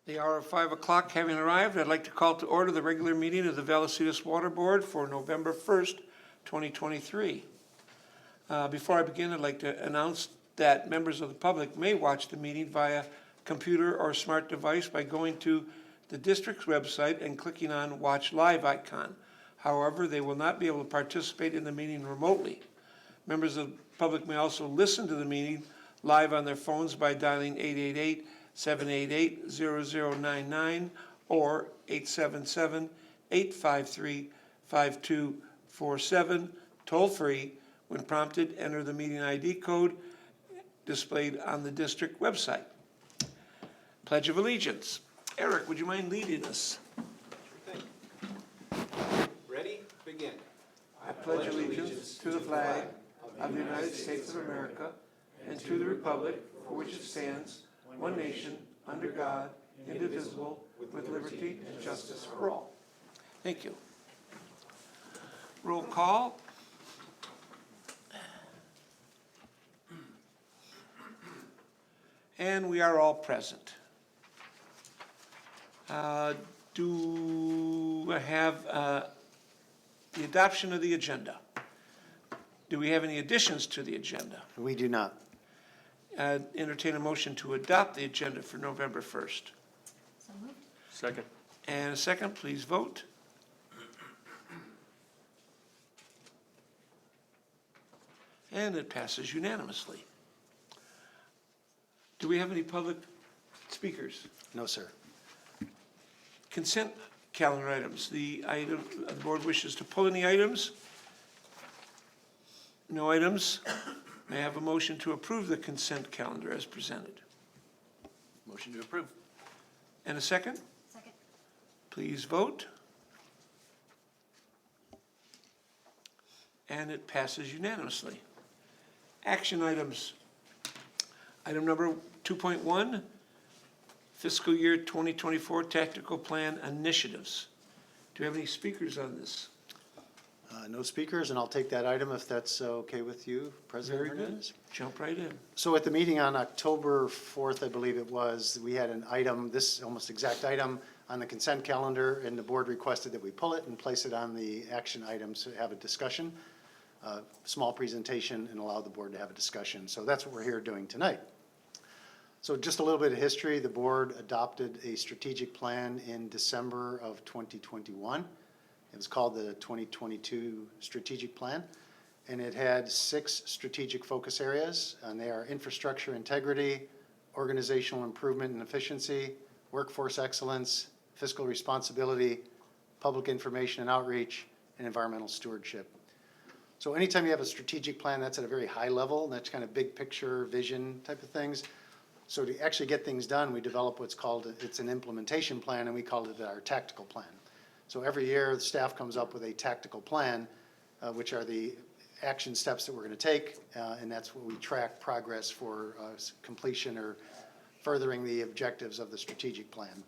The hour of 5 o'clock having arrived, I'd like to call to order the regular meeting of the Vallecitos Water Board for November 1st, 2023. Before I begin, I'd like to announce that members of the public may watch the meeting via computer or smart device by going to the district's website and clicking on Watch Live icon. However, they will not be able to participate in the meeting remotely. Members of the public may also listen to the meeting live on their phones by dialing 888-788-0099 or 877-853-5247, toll-free. When prompted, enter the meeting ID code displayed on the district website. Pledge of Allegiance. Eric, would you mind leading us? Sure thing. Ready? Begin. I pledge allegiance to the flag of the United States of America and to the republic for which it stands, one nation, under God, indivisible, with liberty and justice for all. Thank you. Roll call. And we are all present. Do I have the adoption of the agenda? Do we have any additions to the agenda? We do not. Entertain a motion to adopt the agenda for November 1st. So moved. Second. And a second, please vote. And it passes unanimously. Do we have any public speakers? No, sir. Consent calendar items. The board wishes to pull any items? No items. May I have a motion to approve the consent calendar as presented? Motion to approve. And a second? Second. Please vote. And it passes unanimously. Action items. Item number 2.1, fiscal year 2024 tactical plan initiatives. Do you have any speakers on this? No speakers, and I'll take that item if that's okay with you, President Very good. Hernandez. Jump right in. So at the meeting on October 4th, I believe it was, we had an item, this almost exact item, on the consent calendar, and the board requested that we pull it and place it on the action items to have a discussion, small presentation, and allow the board to have a discussion. So that's what we're here doing tonight. So just a little bit of history, the board adopted a strategic plan in December of 2021. It was called the 2022 Strategic Plan, and it had 6 strategic focus areas, and they are infrastructure integrity, organizational improvement and efficiency, workforce excellence, fiscal responsibility, public information and outreach, and environmental stewardship. So anytime you have a strategic plan, that's at a very high level, and that's kind of big picture, vision type of things. So to actually get things done, we develop what's called, it's an implementation plan, and we called it our tactical plan. So every year, the staff comes up with a tactical plan, which are the action steps that we're going to take, and that's what we track progress for completion or furthering the objectives of the strategic plan.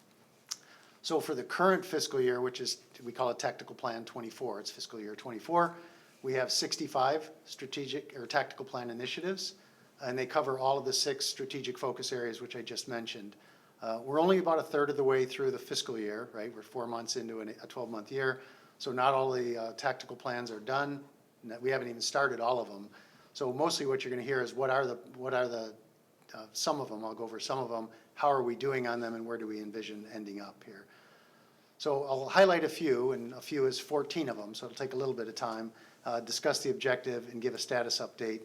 So for the current fiscal year, which is, we call it Tactical Plan 24, it's fiscal year 24, we have 65 strategic or tactical plan initiatives, and they cover all of the 6 strategic focus areas, which I just mentioned. We're only about a third of the way through the fiscal year, right? We're 4 months into a 12-month year, so not all the tactical plans are done. We haven't even started all of them. So mostly what you're going to hear is what are the some of them. I'll go over some of them. How are we doing on them, and where do we envision ending up here? So I'll highlight a few, and a few is 14 of them, so it'll take a little bit of time. Discuss the objective and give a status update.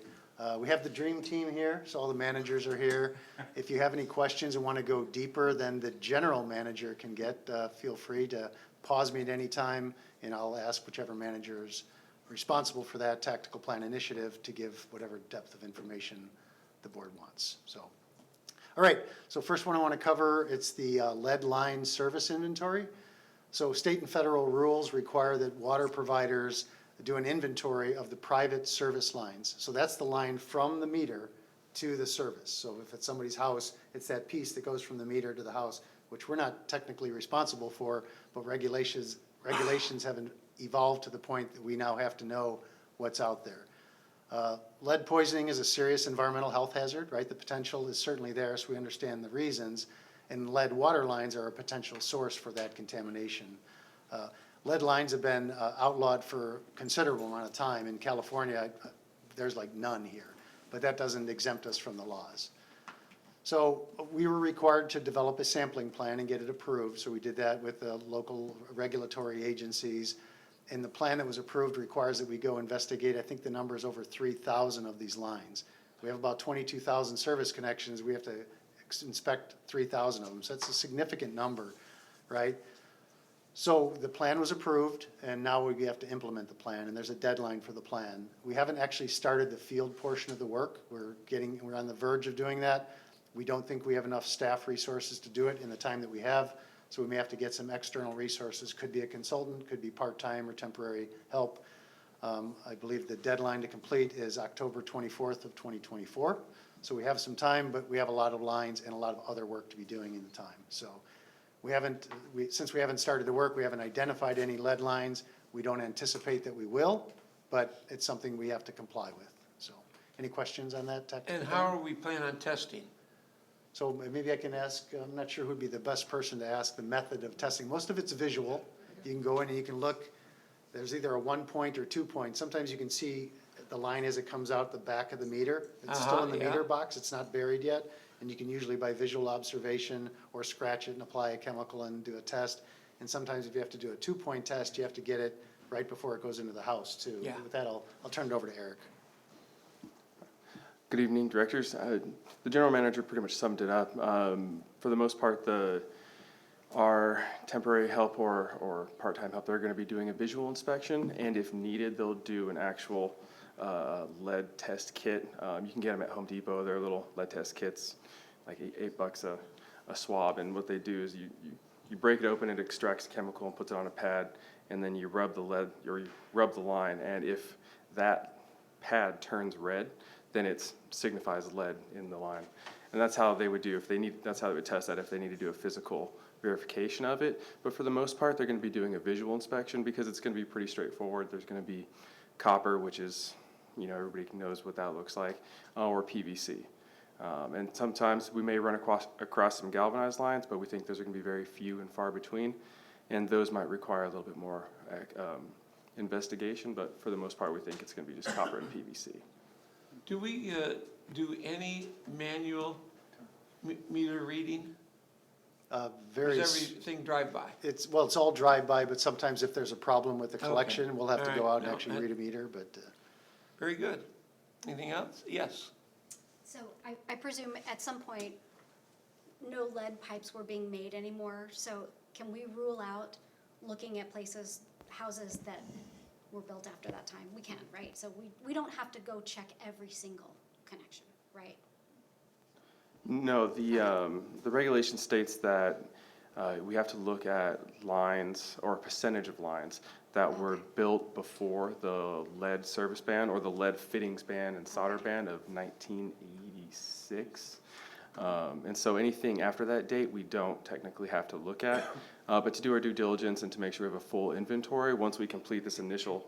We have the dream team here, so all the managers are here. If you have any questions and want to go deeper than the general manager can get, feel free to pause me at any time, and I'll ask whichever manager is responsible for that tactical plan initiative to give whatever depth of information the board wants. So, all right, so first one I want to cover, it's the lead line service inventory. So state and federal rules require that water providers do an inventory of the private service lines. So that's the line from the meter to the service. So if it's somebody's house, it's that piece that goes from the meter to the house, which we're not technically responsible for, but regulations have evolved to the point that we now have to know what's out there. Lead poisoning is a serious environmental health hazard, right? The potential is certainly there, so we understand the reasons. And lead water lines are a potential source for that contamination. Lead lines have been outlawed for a considerable amount of time. In California, there's like none here, but that doesn't exempt us from the laws. So we were required to develop a sampling plan and get it approved, so we did that with the local regulatory agencies. And the plan that was approved requires that we go investigate, I think the number is over 3,000 of these lines. We have about 22,000 service connections, we have to inspect 3,000 of them, so that's a significant number, right? So the plan was approved, and now we have to implement the plan, and there's a deadline for the plan. We haven't actually started the field portion of the work. We're on the verge of doing that. We don't think we have enough staff resources to do it in the time that we have, so we may have to get some external resources. Could be a consultant, could be part-time or temporary help. I believe the deadline to complete is October 24th of 2024. So we have some time, but we have a lot of lines and a lot of other work to be doing in the time. So since we haven't started the work, we haven't identified any lead lines. We don't anticipate that we will, but it's something we have to comply with. So any questions on that technical? And how are we planning on testing? So maybe I can ask, I'm not sure who'd be the best person to ask the method of testing. Most of it's visual. You can go in and you can look. There's either a 1 point or 2 point. Sometimes you can see the line as it comes out the back of the meter. It's still in the meter box. It's not buried yet. And you can usually by visual observation or scratch it and apply a chemical and do a test. And sometimes if you have to do a 2 point test, you have to get it right before it goes into the house too. Yeah. With that, I'll turn it over to Eric. Good evening, directors. The general manager pretty much summed it up. For the most part, our temporary help or part-time help, they're going to be doing a visual inspection, and if needed, they'll do an actual lead test kit. You can get them at Home Depot. They're little lead test kits, like $8 a swab. And what they do is you break it open, it extracts the chemical and puts it on a pad, and then you rub the lead or you rub the line. And if that pad turns red, then it signifies lead in the line. And that's how they would do that's how they would test that if they need to do a physical verification of it. But for the most part, they're going to be doing a visual inspection because it's going to be pretty straightforward. There's going to be copper, which is, everybody knows what that looks like, or PVC. And sometimes we may run across some galvanized lines, but we think those are going to be very few and far between. And those might require a little bit more investigation, but for the most part, we think it's going to be just copper and PVC. Do we do any manual meter reading? Or is everything drive-by? It's all drive-by, but sometimes if there's a problem with the collection, we'll have to go out and No, actually read a meter, but. Very good. Anything else? Yes. So I presume at some point, no lead pipes were being made anymore. So can we rule out looking at houses that were built after that time? We can, right? So we don't have to go check every single connection, right? No, the regulation states that we have to look at lines or a percentage of lines that were built before the lead service ban or the lead fittings ban and solder ban of 1986. And so anything after that date, we don't technically have to look at. But to do our due diligence and to make sure we have a full inventory, once we complete this initial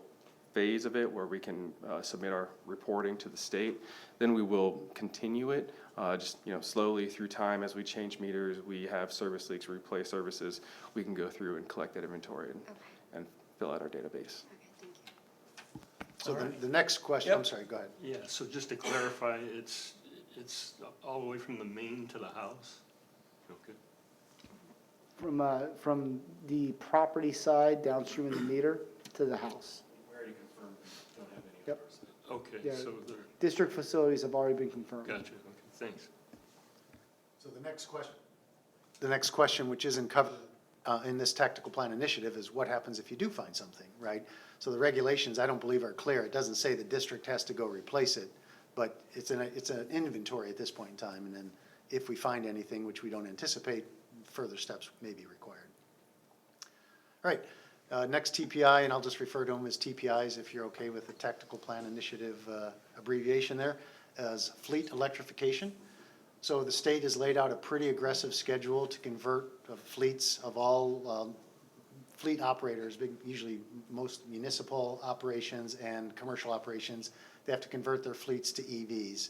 phase of it where we can submit our reporting to the state, then we will continue it just slowly through time. As we change meters, we have service leaks, replace services, we can go through and collect that inventory and fill out our database. Okay, thank you. So the next question, I'm sorry, go ahead. Yeah, so just to clarify, it's all the way from the main to the house? Okay. From the property side downstream of the meter to the house. We already confirmed we don't have any Yep. Okay, Yeah. so they're, District facilities have already been confirmed. gotcha, okay, thanks. So the next question, which isn't covered in this tactical plan initiative, is what happens if you do find something, right? So the regulations, I don't believe, are clear. It doesn't say the district has to go replace it, but it's an inventory at this point in time, and then if we find anything, which we don't anticipate, further steps may be required. All right, next TPI, and I'll just refer to them as TPIs if you're okay with the tactical plan initiative abbreviation there, as fleet electrification. So the state has laid out a pretty aggressive schedule to convert fleets of all fleet operators, usually most municipal operations and commercial operations. They have to convert their fleets to EVs.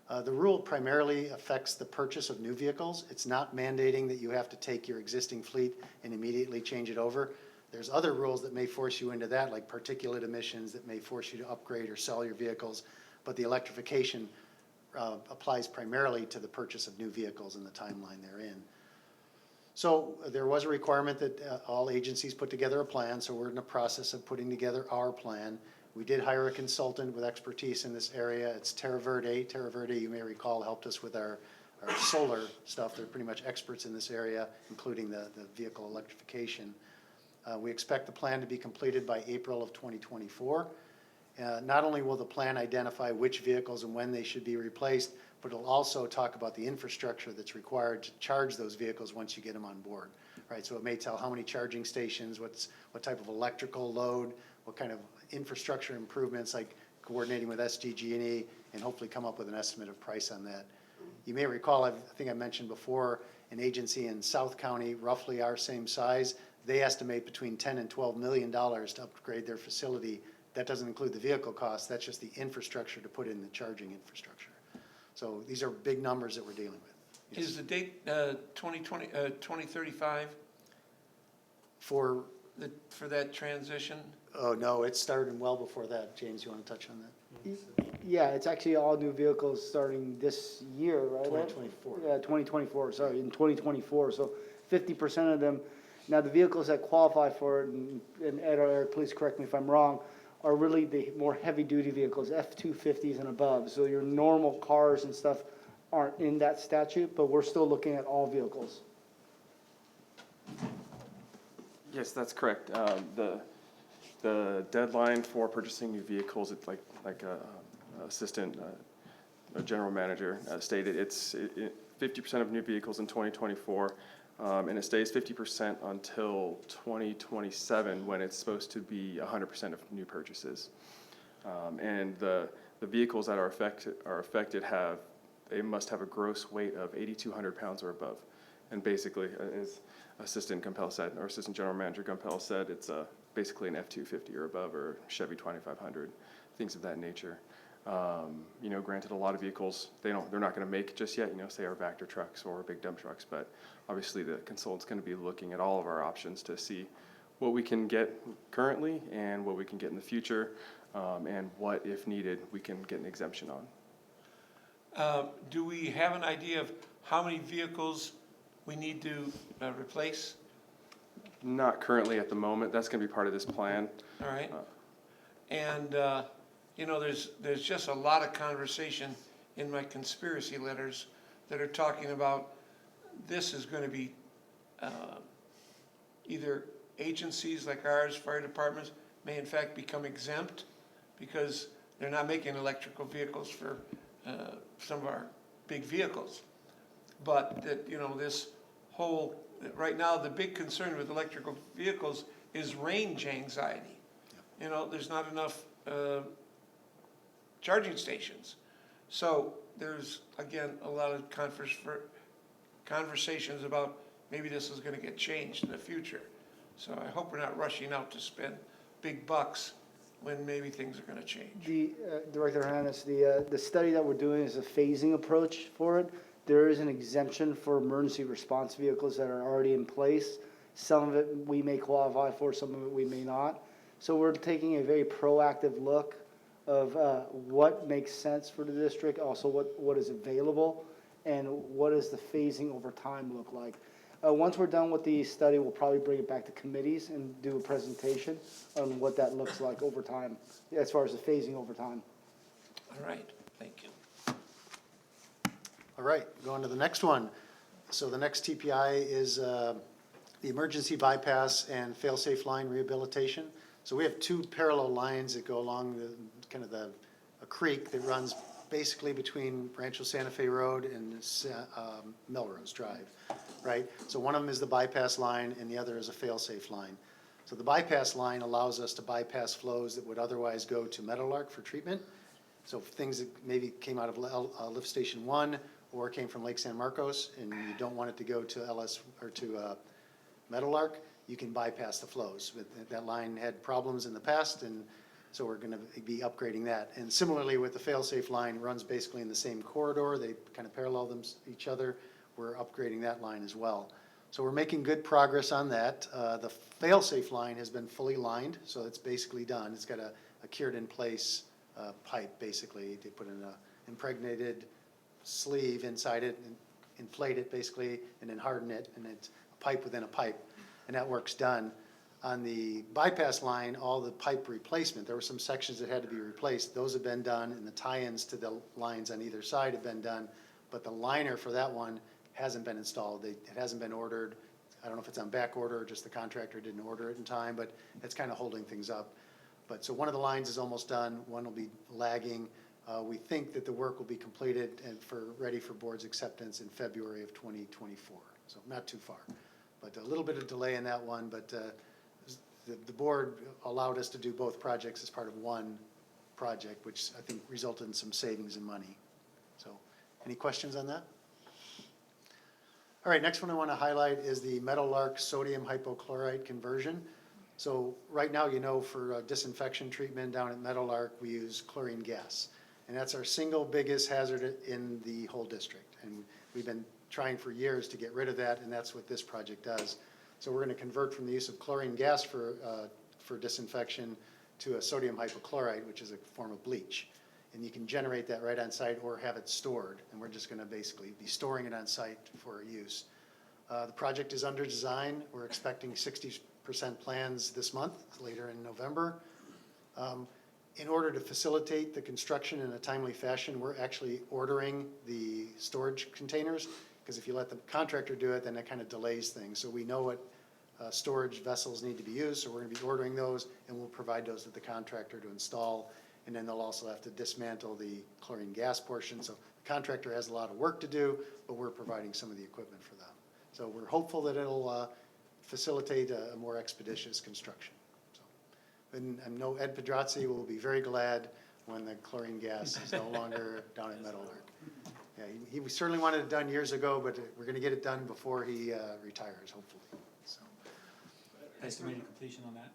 The rule primarily affects the purchase of new vehicles. It's not mandating that you have to take your existing fleet and immediately change it over. There's other rules that may force you into that, like particulate emissions that may force you to upgrade or sell your vehicles. But the electrification applies primarily to the purchase of new vehicles and the timeline therein. So there was a requirement that all agencies put together a plan, so we're in the process of putting together our plan. We did hire a consultant with expertise in this area. It's Terra Verde. Terra Verde, you may recall, helped us with our solar stuff. They're pretty much experts in this area, including the vehicle electrification. We expect the plan to be completed by April of 2024. Not only will the plan identify which vehicles and when they should be replaced, but it'll also talk about the infrastructure that's required to charge those vehicles once you get them on board, right? So it may tell how many charging stations, what type of electrical load, what kind of infrastructure improvements, like coordinating with SDG&E, and hopefully come up with an estimate of price on that. You may recall, I think I mentioned before, an agency in South County, roughly our same size, they estimate between $10 and $12 million to upgrade their facility. That doesn't include the vehicle costs, that's just the infrastructure to put in the charging infrastructure. So these are big numbers that we're dealing with. Is the date 2035 For, for that transition? oh no, it started well before that. James, you want to touch on that? Yeah, it's actually all new vehicles starting this year, right? Ed? 2024. Yeah, 2024, sorry, in 2024, so 50% of them. Now, the vehicles that qualify for it, and Ed or Eric, please correct me if I'm wrong, are really the more heavy-duty vehicles, F-250s and above. So your normal cars and stuff aren't in that statute, but we're still looking at all vehicles. Yes, that's correct. The deadline for purchasing new vehicles, it's like assistant general manager stated, it's 50% of new vehicles in 2024, and it stays 50% until 2027, when it's supposed to be 100% of new purchases. And the vehicles that are affected they must have a gross weight of 8,200 pounds or above. And basically, as Assistant General Manager Gumpel said, it's basically an F-250 or above, or Chevy 2500, things of that nature. Granted, a lot of vehicles, they're not going to make it just yet, say our Vector trucks or big dump trucks, but obviously the consultant's going to be looking at all of our options to see what we can get currently and what we can get in the future, and what, if needed, we can get an exemption on. Do we have an idea of how many vehicles we need to replace? Not currently at the moment. That's going to be part of this plan. All right. And, there's just a lot of conversation in my conspiracy letters that are talking about this is going to be either agencies like ours, fire departments, may in fact become exempt because they're not making electrical vehicles for some of our big vehicles. But that, this whole, right now, the big concern with electrical vehicles is range anxiety. There's not enough charging stations. So there's, again, a lot of conversations about maybe this is going to get changed in the future. So I hope we're not rushing out to spend big bucks when maybe things are going to change. Director Hannes, the study that we're doing is a phasing approach for it. There is an exemption for emergency response vehicles that are already in place. Some of it we may qualify for, some of it we may not. So we're taking a very proactive look of what makes sense for the district, also what is available, and what does the phasing over time look like. Once we're done with the study, we'll probably bring it back to committees and do a presentation on what that looks like over time, as far as the phasing over time. All right, thank you. All right, going to the next one. So the next TPI is the emergency bypass and fail-safe line rehabilitation. So we have two parallel lines that go along a creek that runs basically between Rancho Santa Fe Road and Melrose Drive, right? So one of them is the bypass line and the other is a fail-safe line. So the bypass line allows us to bypass flows that would otherwise go to Meadowlark for treatment. So things that maybe came out of Lift Station 1 or came from Lake San Marcos and you don't want it to go to Meadowlark, you can bypass the flows. That line had problems in the past, and So we're gonna be upgrading that. And similarly with the fail-safe line, runs basically in the same corridor. They kind of parallel each other. We're upgrading that line as well. So we're making good progress on that. The fail-safe line has been fully lined, so it's basically done. It's got a cured in place pipe, basically. They put in a impregnated sleeve inside it and inflate it basically, and then harden it, and it's a pipe within a pipe, and that work's done. On the bypass line, all the pipe replacement, there were some sections that had to be replaced. Those have been done, and the tie-ins to the lines on either side have been done, but the liner for that one hasn't been installed. It hasn't been ordered. I don't know if it's on back order or just the contractor didn't order it in time, but it's kind of holding things up. But so one of the lines is almost done, one will be lagging. We think that the work will be completed and ready for board's acceptance in February of 2024. So not too far, but a little bit of delay in that one, but the board allowed us to do both projects as part of one project, which I think resulted in some savings in money. So any questions on that? All right, next one I want to highlight is the Meadowlark sodium hypochlorite conversion. So right now, you know, for disinfection treatment down at Meadowlark, we use chlorine gas. And that's our single biggest hazard in the whole district. And we've been trying for years to get rid of that, and that's what this project does. So we're going to convert from the use of chlorine gas for disinfection to a sodium hypochlorite, which is a form of bleach. And you can generate that right on site or have it stored. And we're just going to basically be storing it on site for use. The project is under design. We're expecting 60% plans this month, later in November. In order to facilitate the construction in a timely fashion, we're actually ordering the storage containers, because if you let the contractor do it, then that kind of delays things. So we know what storage vessels need to be used, so we're going to be ordering those, and we'll provide those to the contractor to install. And then they'll also have to dismantle the chlorine gas portion. So the contractor has a lot of work to do, but we're providing some of the equipment for them. So we're hopeful that it'll facilitate a more expeditious construction. So, and I know Ed Pedrazzi will be very glad when the chlorine gas is no longer down at Meadowlark. Yeah, he certainly wanted it done years ago, but we're going to get it done before he retires, hopefully. So, Estimated completion on that?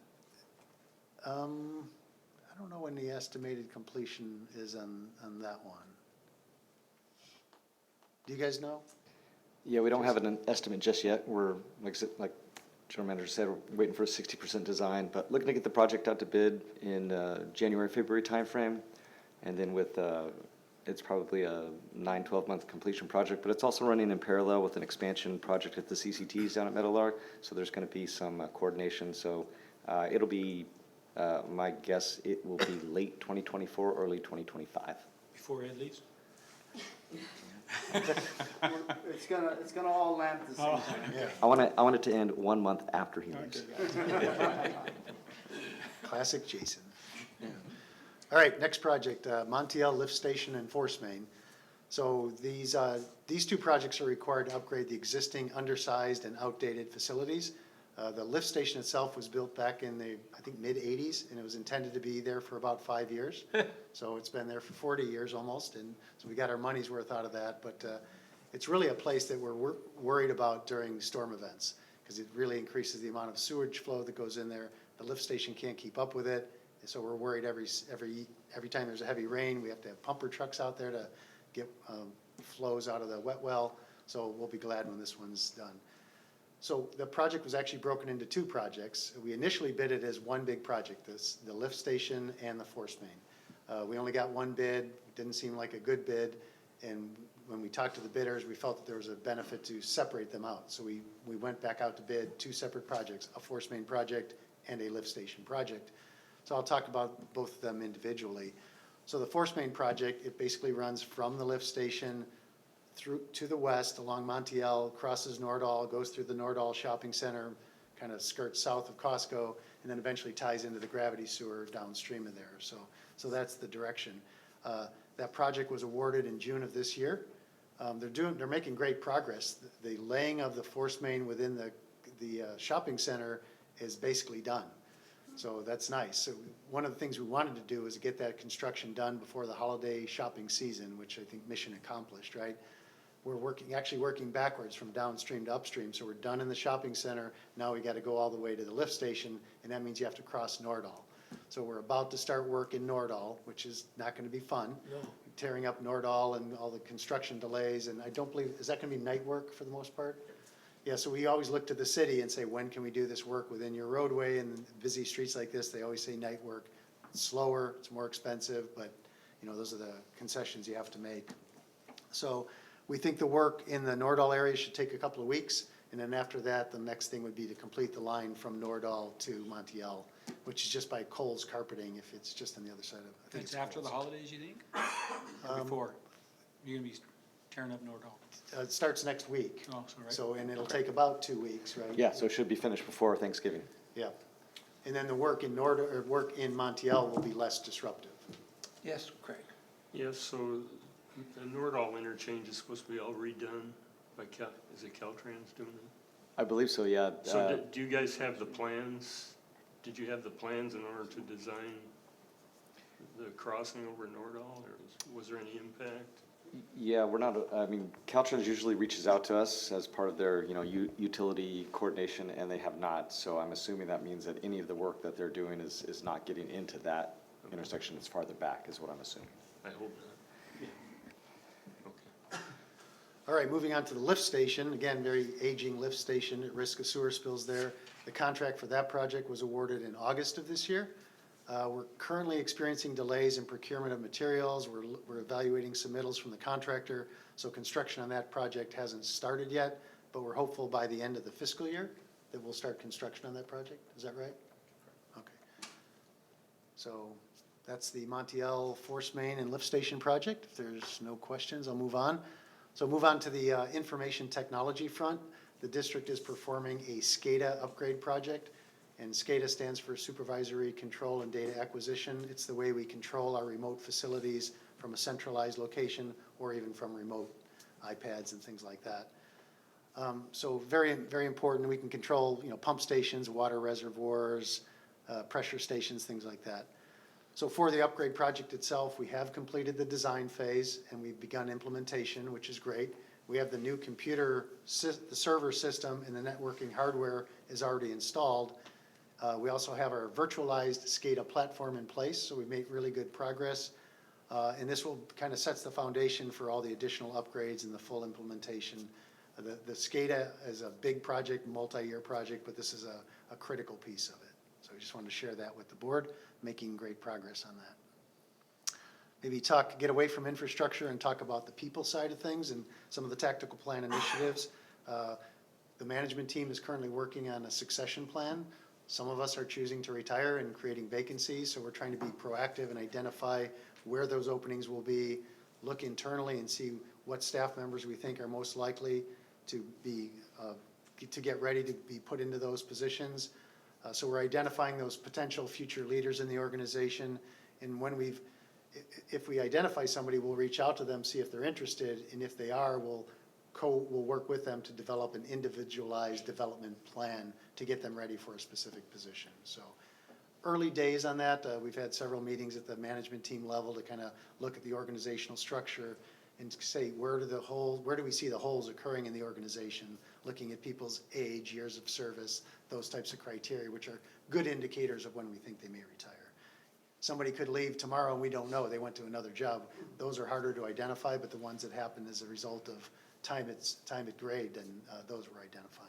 I don't know when the estimated completion is on that one. Do you guys know? Yeah, we don't have an estimate just yet. We're, like General Manager said, we're waiting for a 60% design, but looking to get the project out to bid in January, February timeframe. And then with, it's probably a 9-12 month completion project, but it's also running in parallel with an expansion project at the CCTs down at Meadowlark. So there's going to be some coordination. So it'll be, my guess, it will be late 2024, early 2025. Before Ed leaves? It's gonna all land at the same time. Yeah. I want it to end 1 month after he leaves. Classic Jason. Yeah. All right, next project, Montiel Lift Station and Force Main. So these two projects are required to upgrade the existing undersized and outdated facilities. The lift station itself was built back in the, I think, mid-'80s, and it was intended to be there for about 5 years. So it's been there for 40 years almost, and so we got our money's worth out of that. But it's really a place that we're worried about during storm events, because it really increases the amount of sewage flow that goes in there. The lift station can't keep up with it, and so we're worried every time there's a heavy rain, we have to have pumper trucks out there to get flows out of the wet well. So we'll be glad when this one's done. So the project was actually broken into two projects. We initially bid it as one big project, the lift station and the force main. We only got one bid. It didn't seem like a good bid, and when we talked to the bidders, we felt that there was a benefit to separate them out. So we went back out to bid two separate projects, a force main project and a lift station project. So I'll talk about both of them individually. So the force main project, it basically runs from the lift station through to the west along Montiel, crosses Nordall, goes through the Nordall Shopping Center, kind of skirts south of Costco, and then eventually ties into the gravity sewer downstream of there. So that's the direction. That project was awarded in June of this year. They're making great progress. The laying of the force main within the shopping center is basically done. So that's nice. So one of the things we wanted to do was get that construction done before the holiday shopping season, which I think mission accomplished, right? We're actually working backwards from downstream to upstream. So we're done in the shopping center. Now we got to go all the way to the lift station, and that means you have to cross Nordall. So we're about to start work in Nordall, which is not gonna be fun. Tearing up Nordall and all the construction delays, and I don't believe, is that gonna be night work for the most part? Yeah, so we always look to the city and say, when can we do this work within your roadway? And busy streets like this, they always say night work. It's slower, it's more expensive, but, you know, those are the concessions you have to make. So we think the work in the Nordall area should take a couple of weeks, and then after that, the next thing would be to complete the line from Nordall to Montiel, which is just by Cole's carpeting, if it's just on the other side of, I think It's it's after the Kohl's. holidays, you think? Or before? You're gonna be tearing up Nordall? It starts next week. Oh, sorry. So, and it'll take about 2 weeks, right? Yeah, so it should be finished before Thanksgiving. Yeah. And then the work in work in Montiel will be less disruptive. Yes, Craig? Yes, so the Nordall interchange is supposed to be all redone by is it Caltrans doing it? I believe so, yeah. So do you guys have the plans? Did you have the plans in order to design the crossing over Nordall, or was there any impact? Yeah, we're not, I mean, Caltrans usually reaches out to us as part of their, utility coordination, and they have not. So I'm assuming that means that any of the work that they're doing is not getting into that intersection. It's farther back, is what I'm assuming. I hope not. Okay. All right, moving on to the lift station. Again, very aging lift station at risk of sewer spills there. The contract for that project was awarded in August of this year. We're currently experiencing delays in procurement of materials. We're evaluating submittals from the contractor. So construction on that project hasn't started yet, but we're hopeful by the end of the fiscal year that we'll start construction on that project. Is that right? Okay. So that's the Montiel Force Main and Lift Station project. If there's no questions, I'll move on. So move on to the information technology front. The district is performing a SCADA upgrade project, and SCADA stands for Supervisory Control and Data Acquisition. It's the way we control our remote facilities from a centralized location or even from remote iPads and things like that. So very, very important. We can control, pump stations, water reservoirs, pressure stations, things like that. So for the upgrade project itself, we have completed the design phase and we've begun implementation, which is great. We have the new computer, the server system and the networking hardware is already installed. We also have our virtualized SCADA platform in place, so we've made really good progress. And this will kind of sets the foundation for all the additional upgrades and the full implementation. The SCADA is a big project, multi-year project, but this is a critical piece of it. So I just wanted to share that with the board, making great progress on that. Maybe get away from infrastructure and talk about the people side of things and some of the tactical plan initiatives. The management team is currently working on a succession plan. Some of us are choosing to retire and creating vacancies, so we're trying to be proactive and identify where those openings will be, look internally and see what staff members we think are most likely to get ready to be put into those positions. So we're identifying those potential future leaders in the organization, and if we identify somebody, we'll reach out to them, see if they're interested, and if they are, we'll work with them to develop an individualized development plan to get them ready for a specific position. So early days on that. We've had several meetings at the management team level to kind of look at the organizational structure and say, where do we see the holes occurring in the organization, looking at people's age, years of service, those types of criteria, which are good indicators of when we think they may retire. Somebody could leave tomorrow and we don't know, they went to another job. Those are harder to identify, but the ones that happen as a result of time at grade, and those we're identifying.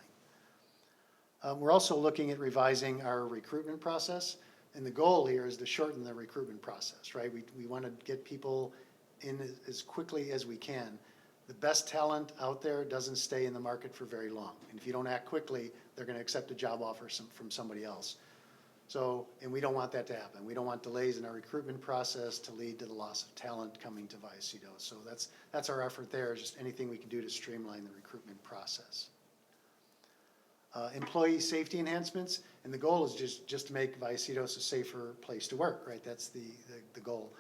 We're also looking at revising our recruitment process, and the goal here is to shorten the recruitment process, right? We want to get people in as quickly as we can. The best talent out there doesn't stay in the market for very long, and if you don't act quickly, they're going to accept a job offer from somebody else. So, and we don't want that to happen. We don't want delays in our recruitment process to lead to the loss of talent coming to Vallecitos. So that's our effort there, is just anything we can do to streamline the recruitment process. Employee safety enhancements, and the goal is just to make Vallecitos a safer place to work, right? That's the goal.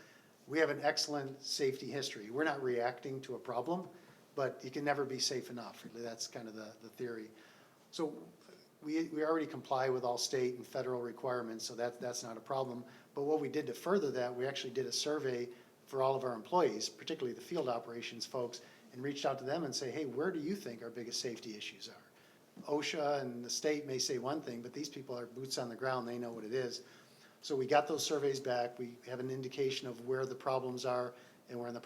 We have an excellent safety history. We're not reacting to a problem, but you can never be safe enough. Really, that's kind of the theory. So we already comply with all state and federal requirements, so that's not a problem. But what we did to further that, we actually did a survey for all of our employees, particularly the field operations folks, and reached out to them and say, hey, where do you think our biggest safety issues are? OSHA and the state may say one thing, but these people are boots on the ground. They know what it is. So we got those surveys back, we have an indication of where the problems are, and we're in the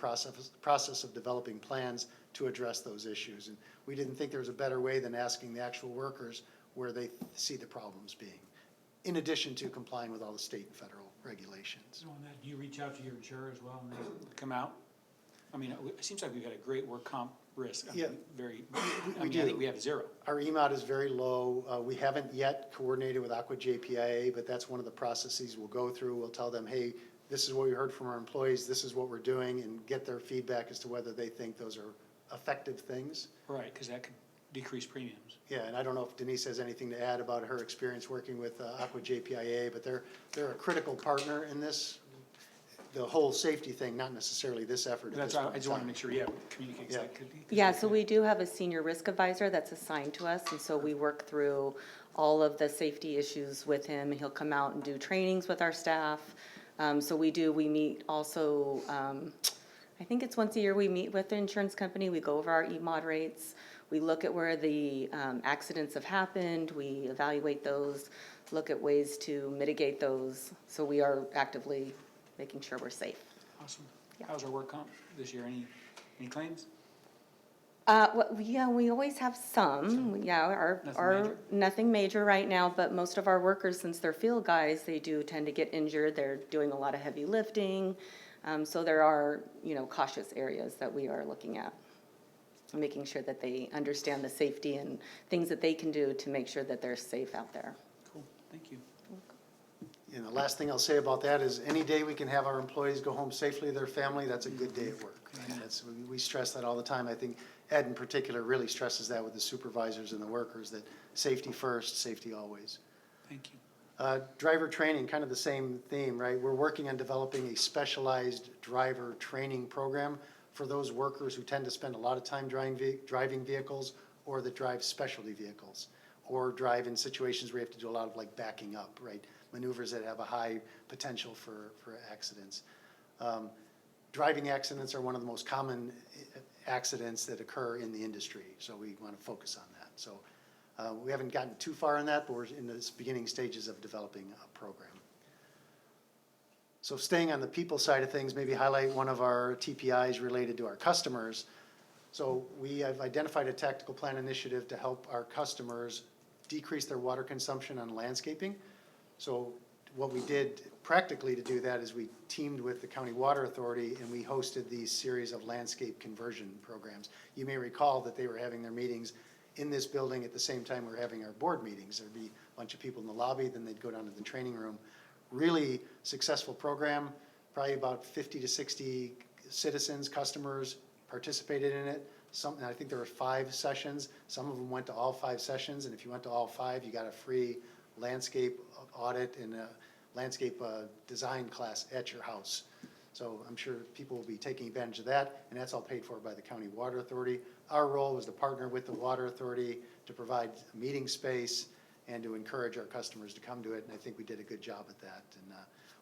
process of developing plans to address those issues. And we didn't think there was a better way than asking the actual workers where they see the problems being, in addition to complying with all the state and federal regulations. So on that, do you reach out to your insurer as well when they come out? I mean, it seems like we've had a great work comp risk. I mean, Yeah. I think we have zero. Our EMOD is very low. We haven't yet coordinated with Aqua JPIA, but that's one of the processes we'll go through. We'll tell them, hey, this is what we heard from our employees, this is what we're doing, and get their feedback as to whether they think those are effective things. Right, because that could decrease premiums. Yeah, and I don't know if Denise has anything to add about her experience working with Aqua JPIA, but they're a critical partner in this, the whole safety thing, not necessarily this effort at That's, this point I just in want to time. make sure, yeah, communicate. 'cause Yeah. that could be- Yeah, so we do have a senior risk advisor that's assigned to us, and so we work through all of the safety issues with him. He'll come out and do trainings with our staff. So we meet also, I think it's once a year, we meet with the insurance company, we go over our EMOD rates. We look at where the accidents have happened, we evaluate those, look at ways to mitigate those. So we are actively making sure we're safe. Awesome. How's our work comp this year? Any claims? Yeah, we always have some, yeah, Nothing our, major? nothing major right now, but most of our workers, since they're field guys, they do tend to get injured, they're doing a lot of heavy lifting. So there are, cautious areas that we are looking at. Making sure that they understand the safety and things that they can do to make sure that they're safe out there. Cool, thank you. And the last thing I'll say about that is any day we can have our employees go home safely to their family, that's a good day at work. And we stress that all the time. I think Ed in particular really stresses that with the supervisors and the workers, that safety first, safety always. Thank you. Driver training, kind of the same theme, right? We're working on developing a specialized driver training program for those workers who tend to spend a lot of time driving vehicles, or that drive specialty vehicles, or drive in situations where you have to do a lot of like backing up, right? Maneuvers that have a high potential for accidents. Driving accidents are one of the most common accidents that occur in the industry, so we want to focus on that. So we haven't gotten too far in that, but we're in the beginning stages of developing a program. So staying on the people side of things, maybe highlight one of our TPIs related to our customers. So we have identified a tactical plan initiative to help our customers decrease their water consumption on landscaping. So what we did practically to do that is we teamed with the County Water Authority, and we hosted these series of landscape conversion programs. You may recall that they were having their meetings in this building at the same time we were having our board meetings. There'd be a bunch of people in the lobby, then they'd go down to the training room. Really successful program, probably about 50 to 60 citizens, customers participated in it. I think there were 5 sessions. Some of them went to all 5 sessions, and if you went to all 5, you got a free landscape audit and a landscape design class at your house. So I'm sure people will be taking advantage of that, and that's all paid for by the County Water Authority. Our role was to partner with the Water Authority to provide meeting space and to encourage our customers to come to it, and I think we did a good job at that. And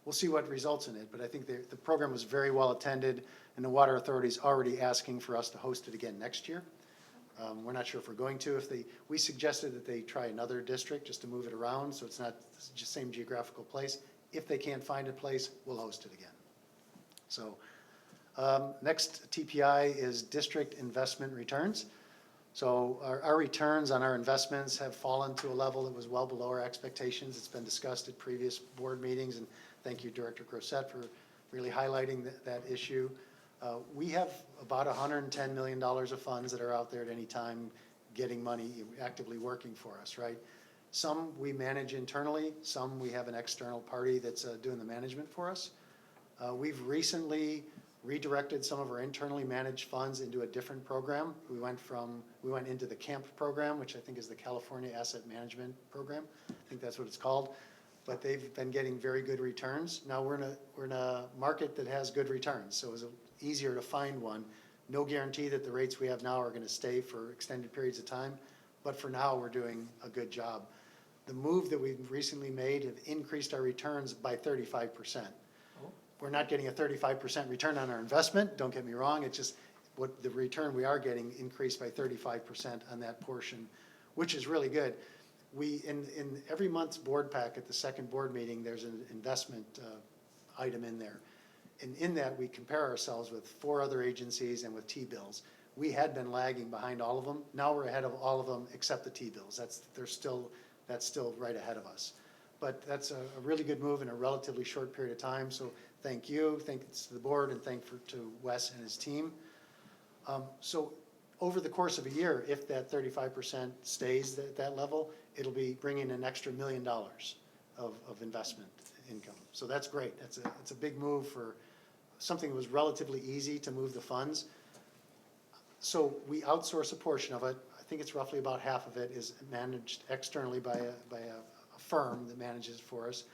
we'll see what results in it, but I think the program was very well attended, and the Water Authority is already asking for us to host it again next year. We're not sure if we're going to. We suggested that they try another district just to move it around, so it's not just same geographical place. If they can't find a place, we'll host it again. So next TPI is district investment returns. So our returns on our investments have fallen to a level that was well below our expectations. It's been discussed at previous board meetings, and thank you, Director Grosset, for really highlighting that issue. We have about $110 million of funds that are out there at any time getting money, actively working for us, right? Some we manage internally, some we have an external party that's doing the management for us. We've recently redirected some of our internally managed funds into a different program. We went into the CAMP program, which I think is the California Asset Management Program. I think that's what it's called. But they've been getting very good returns. Now we're in a market that has good returns, so it's easier to find one. No guarantee that the rates we have now are going to stay for extended periods of time, but for now we're doing a good job. The move that we've recently made have increased our returns by 35%. We're not getting a 35% return on our investment, don't get me wrong, it's just what the return we are getting increased by 35% on that portion, which is really good. in every month's board packet, the second board meeting, there's an investment item in there. And in that, we compare ourselves with 4 other agencies and with T-bills. We had been lagging behind all of them. Now we're ahead of all of them except the T-bills. That's still right ahead of us. But that's a really good move in a relatively short period of time. So thank you, thanks to the board, and to Wes and his team. So over the course of a year, if that 35% stays at that level, it'll be bringing an extra $1 million of investment income. So that's great. It's a big move for something that was relatively easy to move the funds. So we outsource a portion of it. I think it's roughly about half of it is managed externally by a firm that manages for us.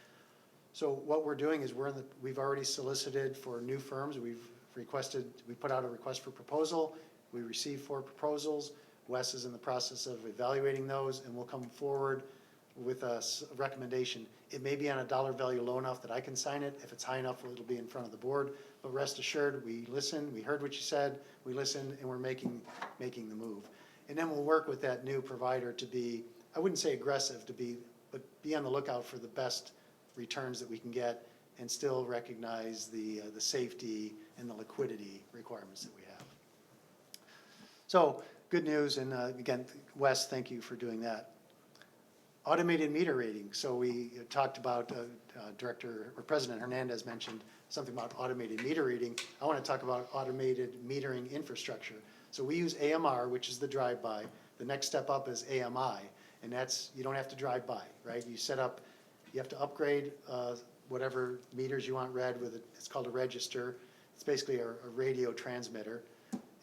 So what we're doing is we've already solicited for new firms. We put out a request for proposal. We received 4 proposals. Wes is in the process of evaluating those, and we'll come forward with a recommendation. It may be on a dollar value low enough that I can sign it. If it's high enough, it'll be in front of the board. But rest assured, we listened, we heard what you said, we listened, and we're making the move. And then we'll work with that new provider to be, I wouldn't say aggressive, but be on the lookout for the best returns that we can get and still recognize the safety and the liquidity requirements that we have. So good news, and again, Wes, thank you for doing that. Automated meter reading. So we talked about, President Hernandez mentioned something about automated meter reading. I want to talk about automated metering infrastructure. So we use AMR, which is the drive-by. The next step up is AMI, and that's, you don't have to drive by, right? You have to upgrade whatever meters you want read with it's called a register. It's basically a radio transmitter.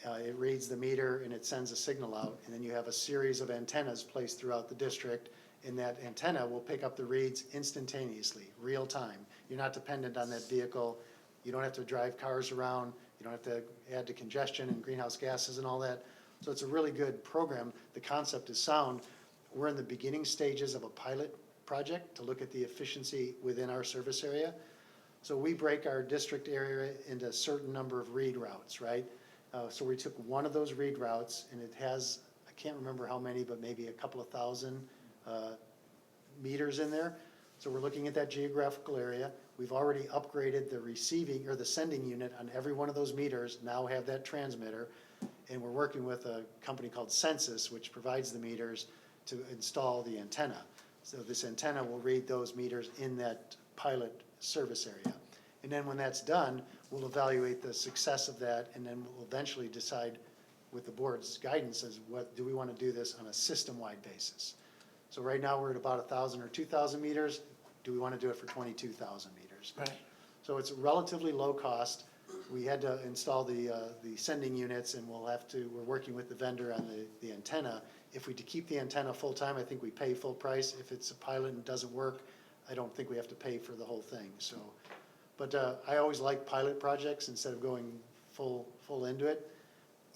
It reads the meter and it sends a signal out, and then you have a series of antennas placed throughout the district, and that antenna will pick up the reads instantaneously, real time. You're not dependent on that vehicle. You don't have to drive cars around. You don't have to add to congestion and greenhouse gases and all that. So it's a really good program. The concept is sound. We're in the beginning stages of a pilot project to look at the efficiency within our service area. So we break our district area into a certain number of read routes, right? So we took one of those read routes, and it has, I can't remember how many, but maybe a couple of thousand meters in there. So we're looking at that geographical area. We've already upgraded the receiving or the sending unit on every one of those meters, now have that transmitter, and we're working with a company called Census, which provides the meters, to install the antenna. So this antenna will read those meters in that pilot service area. And then when that's done, we'll evaluate the success of that, and then we'll eventually decide with the board's guidance as what do we want to do this on a system-wide basis. So right now we're at about 1,000 or 2,000 meters. Do we want to do it for 22,000 meters? Right. So it's relatively low cost. We had to install the sending units, and we're working with the vendor on the antenna. If we keep the antenna full-time, I think we pay full price. If it's a pilot and doesn't work, I don't think we have to pay for the whole thing. So, but I always like pilot projects instead of going full into it.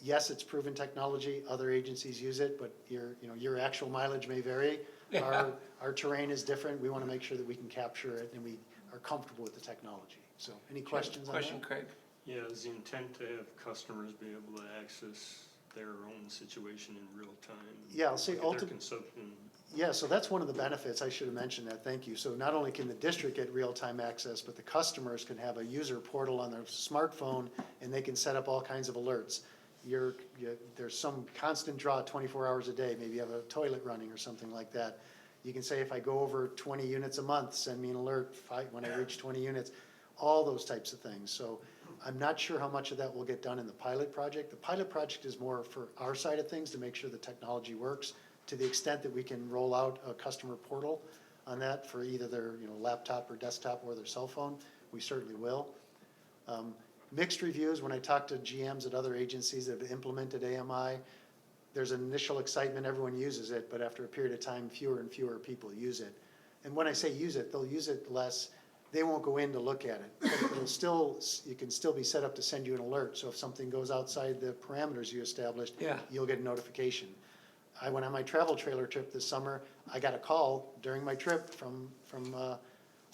Yes, it's proven technology. Other agencies use it, but your actual mileage may vary. Yeah. Our terrain is different. We want to make sure that we can capture it and we are comfortable with the technology. So any questions on that? Question, Craig? Yeah, is the intent to have customers be able to access their own situation in real time? Yeah, I'll say Look at their consumption. Yeah, so that's one of the benefits. I should have mentioned that. Thank you. So not only can the district get real-time access, but the customers can have a user portal on their smartphone, and they can set up all kinds of alerts. There's some constant draw 24 hours a day. Maybe you have a toilet running or something like that. You can say, if I go over 20 units a month, send me an alert when I reach 20 units, all those types of things. So I'm not sure how much of that will get done in the pilot project. The pilot project is more for our side of things to make sure the technology works. To the extent that we can roll out a customer portal on that for either their laptop or desktop or their cell phone, we certainly will. Mixed reviews, when I talk to GMs at other agencies that have implemented AMI, there's an initial excitement, everyone uses it, but after a period of time, fewer and fewer people use it. And when I say use it, they'll use it less. They won't go in to look at it. But you can still be set up to send you an alert. So if something goes outside the parameters you established, you'll get a notification. I went on my travel trailer trip this summer. I got a call during my trip from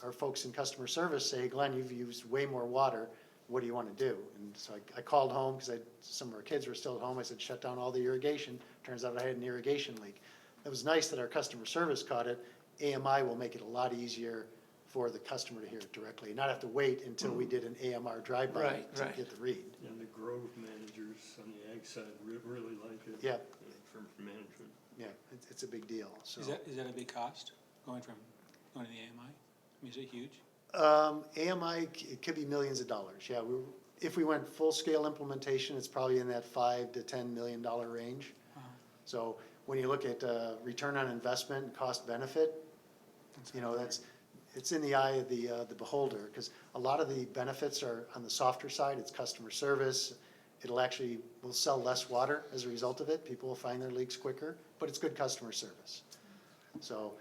our folks in customer service saying, Glenn, you've used way more water. What do you want to do? And so I called home because some of our kids were still at home. I said, shut down all the irrigation. Turns out I had an irrigation leak. it was nice that our customer service caught it. AMI will make it a lot easier for the customer to hear it directly, not have to wait until we did an AMR drive-by Right, to right. get the read. And the grove managers on the ag side really like it. Yeah. For management. Yeah, it's a big deal, so. Is that a big cost, going to the AMI? I mean, is it huge? AMI, it could be millions of dollars, yeah. If we went full-scale implementation, it's probably in that $5 to $10 million range. Wow. So when you look at return on investment and cost benefit, you know, it's in the eye of the beholder, because a lot of the benefits are on the softer side. It's customer service. We'll sell less water as a result of it. People will find their leaks quicker, but it's good customer service. So,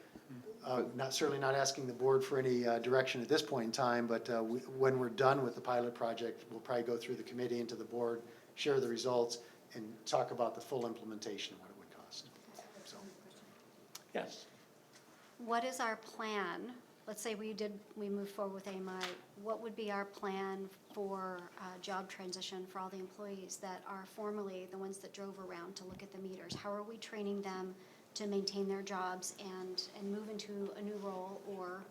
certainly not asking the board for any direction at this point in time, but when we're done with the pilot project, we'll probably go through the committee and to the board, share the results, and talk about the full implementation and what it would cost. So, Yes. What is our plan? Let's say we moved forward with AMI. What would be our plan for job transition for all the employees that are formerly the ones that drove around to look at the meters? How are we training them to maintain their jobs and move into a new role, or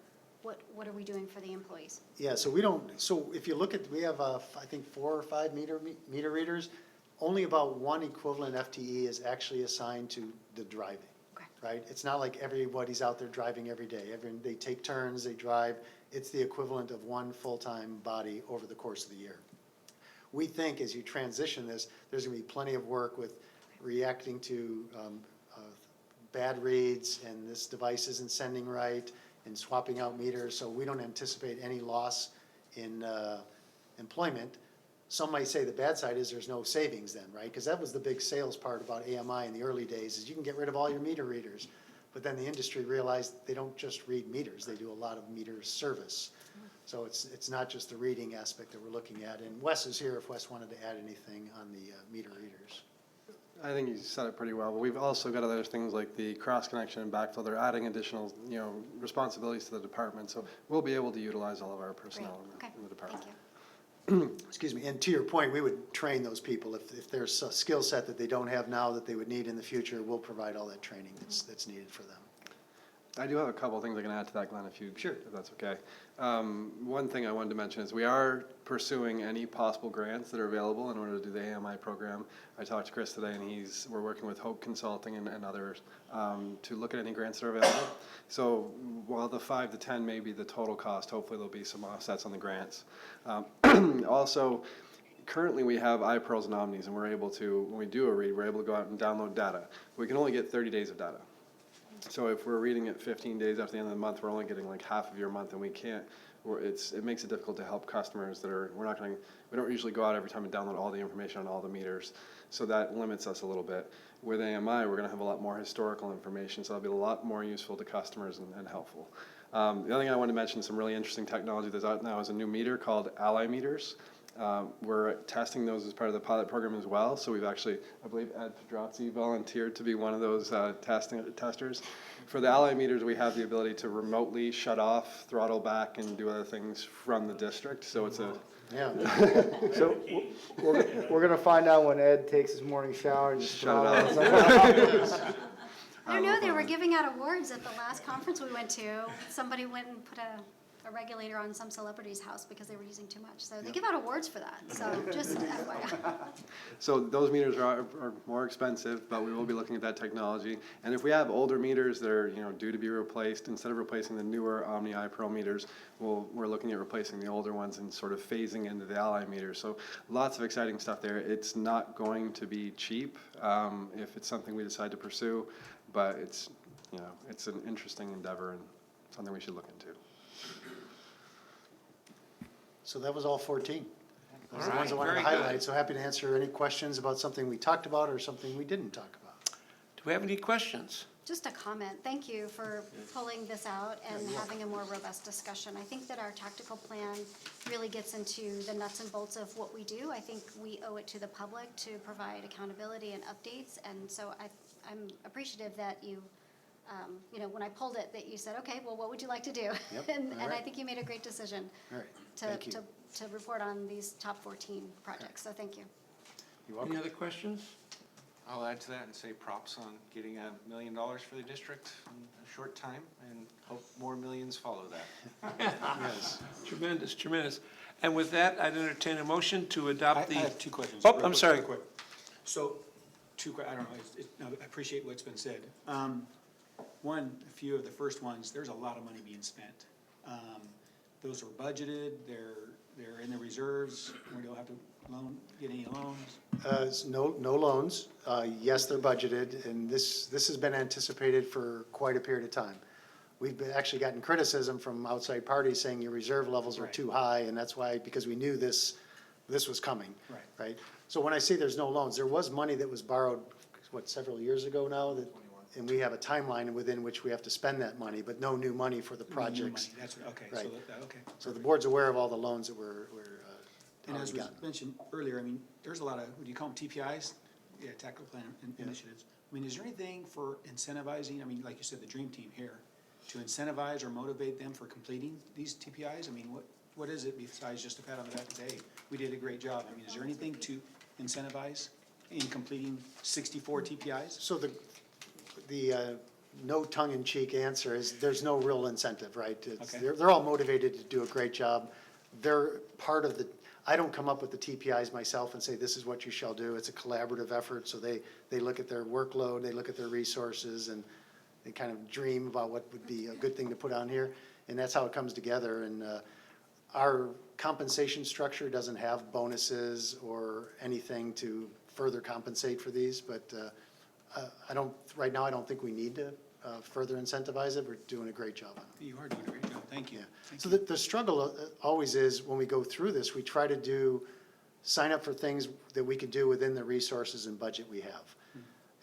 what are we doing for the employees? yeah, so if you look at, we have, I think 4 or 5 meter readers. Only about 1 equivalent FTE is actually assigned to the driving. Okay. Right? It's not like everybody's out there driving every day. They take turns, they drive. It's the equivalent of 1 full-time body over the course of the year. We think as you transition this, there's going to be plenty of work with reacting to bad reads, and this device isn't sending right, and swapping out meters. So we don't anticipate any loss in employment. Some might say the bad side is there's no savings then, right? Because that was the big sales part about AMI in the early days, is you can get rid of all your meter readers. But then the industry realized they don't just read meters, they do a lot of meter service. So it's not just the reading aspect that we're looking at. And Wes is here if Wes wanted to add anything on the meter readers. I think you said it pretty well, but we've also got other things like the cross connection and backfill. They're adding additional, responsibilities to the department. So we'll be able to utilize all of our personnel Okay, in the department. thank you. Excuse me, and to your point, we would train those people. If there's a skill set that they don't have now that they would need in the future, we'll provide all that training that's needed for them. I do have a couple of things I can add to that, Glenn, if that's okay. One thing I wanted to mention is we are pursuing any possible grants that are available in order to do the AMI program. I talked to Chris today, and we're working with Hope Consulting and others to look at any grants that are available. So while the 5 to 10 may be the total cost, hopefully there'll be some offsets on the grants. Also, currently we have iPearls and Omnis, and we're able to, when we do a read, we're able to go out and download data. We can only get 30 days of data. So if we're reading it 15 days after the end of the month, we're only getting like half of your month, and we can't. It makes it difficult to help customers that are. We don't usually go out every time and download all the information on all the meters, so that limits us a little bit. With AMI, we're going to have a lot more historical information, so it'll be a lot more useful to customers and helpful. The other thing I wanted to mention, some really interesting technology that's out now, is a new meter called Ally meters. We're testing those as part of the pilot program as well. So we've actually, I believe Ed Pedrazzi volunteered to be one of those testers. For the Ally meters, we have the ability to remotely shut off, throttle back, and do other things from the district. So it's a... Yeah. So we're gonna find out when Ed takes his morning shower and just Shut it I don't know, they were giving out awards at the last conference we went to. Somebody went and put a regulator on some celebrity's house because they were using too much. So they give out awards for that, so just FYI. So those meters are more expensive, but we will be looking at that technology. And if we have older meters that are due to be replaced, instead of replacing the newer Omni iPearl meters, we're looking at replacing the older ones and sort of phasing into the Ally meters. So lots of exciting stuff there. It's not going to be cheap if it's something we decide to pursue, but it's an interesting endeavor and something we should look into. So that was all 14. Those are the All ones I right, wanted to very good. highlight. So happy to answer any questions about something we talked about or something we didn't talk about. Do we have any questions? Just a comment. Thank you for pulling this out and having a more robust discussion. I think that our tactical plan really gets into the nuts and bolts of what we do. I think we owe it to the public to provide accountability and updates. And so I'm appreciative that you, when I pulled it, that you said, okay, well, what would you like to do? Yep, And all I right. think you made a great decision All right, to thank you. report on these top 14 projects. So thank you. You're Any welcome. other questions? I'll add to that and say props on getting $1 million for the district in a short time, and hope more millions follow that. Yes. Tremendous, tremendous. And with that, I'd entertain a motion to I adopt the. have two questions. Oh, real I'm quick, sorry. real quick. So, I don't know, no, I appreciate what's been said. One, a few of the first ones, there's a lot of money being spent. Those are budgeted, they're in the reserves, we don't have to get any loans. No loans. Yes, they're budgeted, and this has been anticipated for quite a period of time. We've actually gotten criticism from outside parties saying your reserve levels are Right. too high, and that's why, because we knew this was coming. Right. Right? So when I say there's no loans, there was money that was borrowed, several years ago now? And we have a timeline within which we have to spend that money, but no new money for the New projects. money, that's, okay, so Right. okay. So the board's aware of all the loans that were And as already was gotten. mentioned earlier, I mean, there's a lot of, what do you call them, TPIs? Yeah, tactical plan initiatives. I mean, is there anything for incentivizing, I mean, like you said, the dream team here, to incentivize or motivate them for completing these TPIs? I mean, what is it besides just a pat on the back and say, hey, we did a great job? I mean, is there anything to incentivize in completing 64 TPIs? So the no tongue-in-cheek answer is there's no real incentive, right? Okay. They're all motivated to do a great job. They're part of I don't come up with the TPIs myself and say, this is what you shall do. It's a collaborative effort, so they look at their workload, they look at their resources, and they kind of dream about what would be a good thing to put on here, and that's how it comes together. And our compensation structure doesn't have bonuses or anything to further compensate for these, but right now, I don't think we need to further incentivize it. We're doing a great job on it. You are doing a great job, thank you. Yeah. Thank So you. the struggle always is, when we go through this, we try to sign up for things that we could do within the resources and budget we have.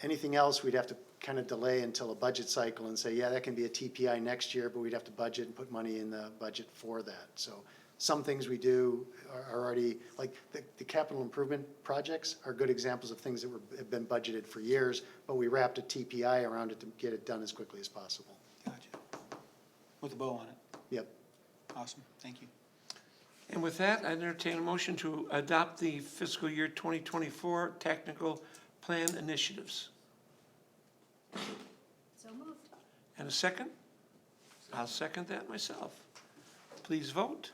Anything else, we'd have to kind of delay until a budget cycle and say, yeah, that can be a TPI next year, but we'd have to budget and put money in the budget for that. So some things we do are already, like the capital improvement projects are good examples of things that have been budgeted for years, but we wrapped a TPI around it to get it done as quickly as possible. Gotcha. With a bow on it. Yep. Awesome, thank you. And with that, I entertain a motion to adopt the fiscal year 2024 technical plan initiatives. So moved. And a second? I'll second that myself. Please vote.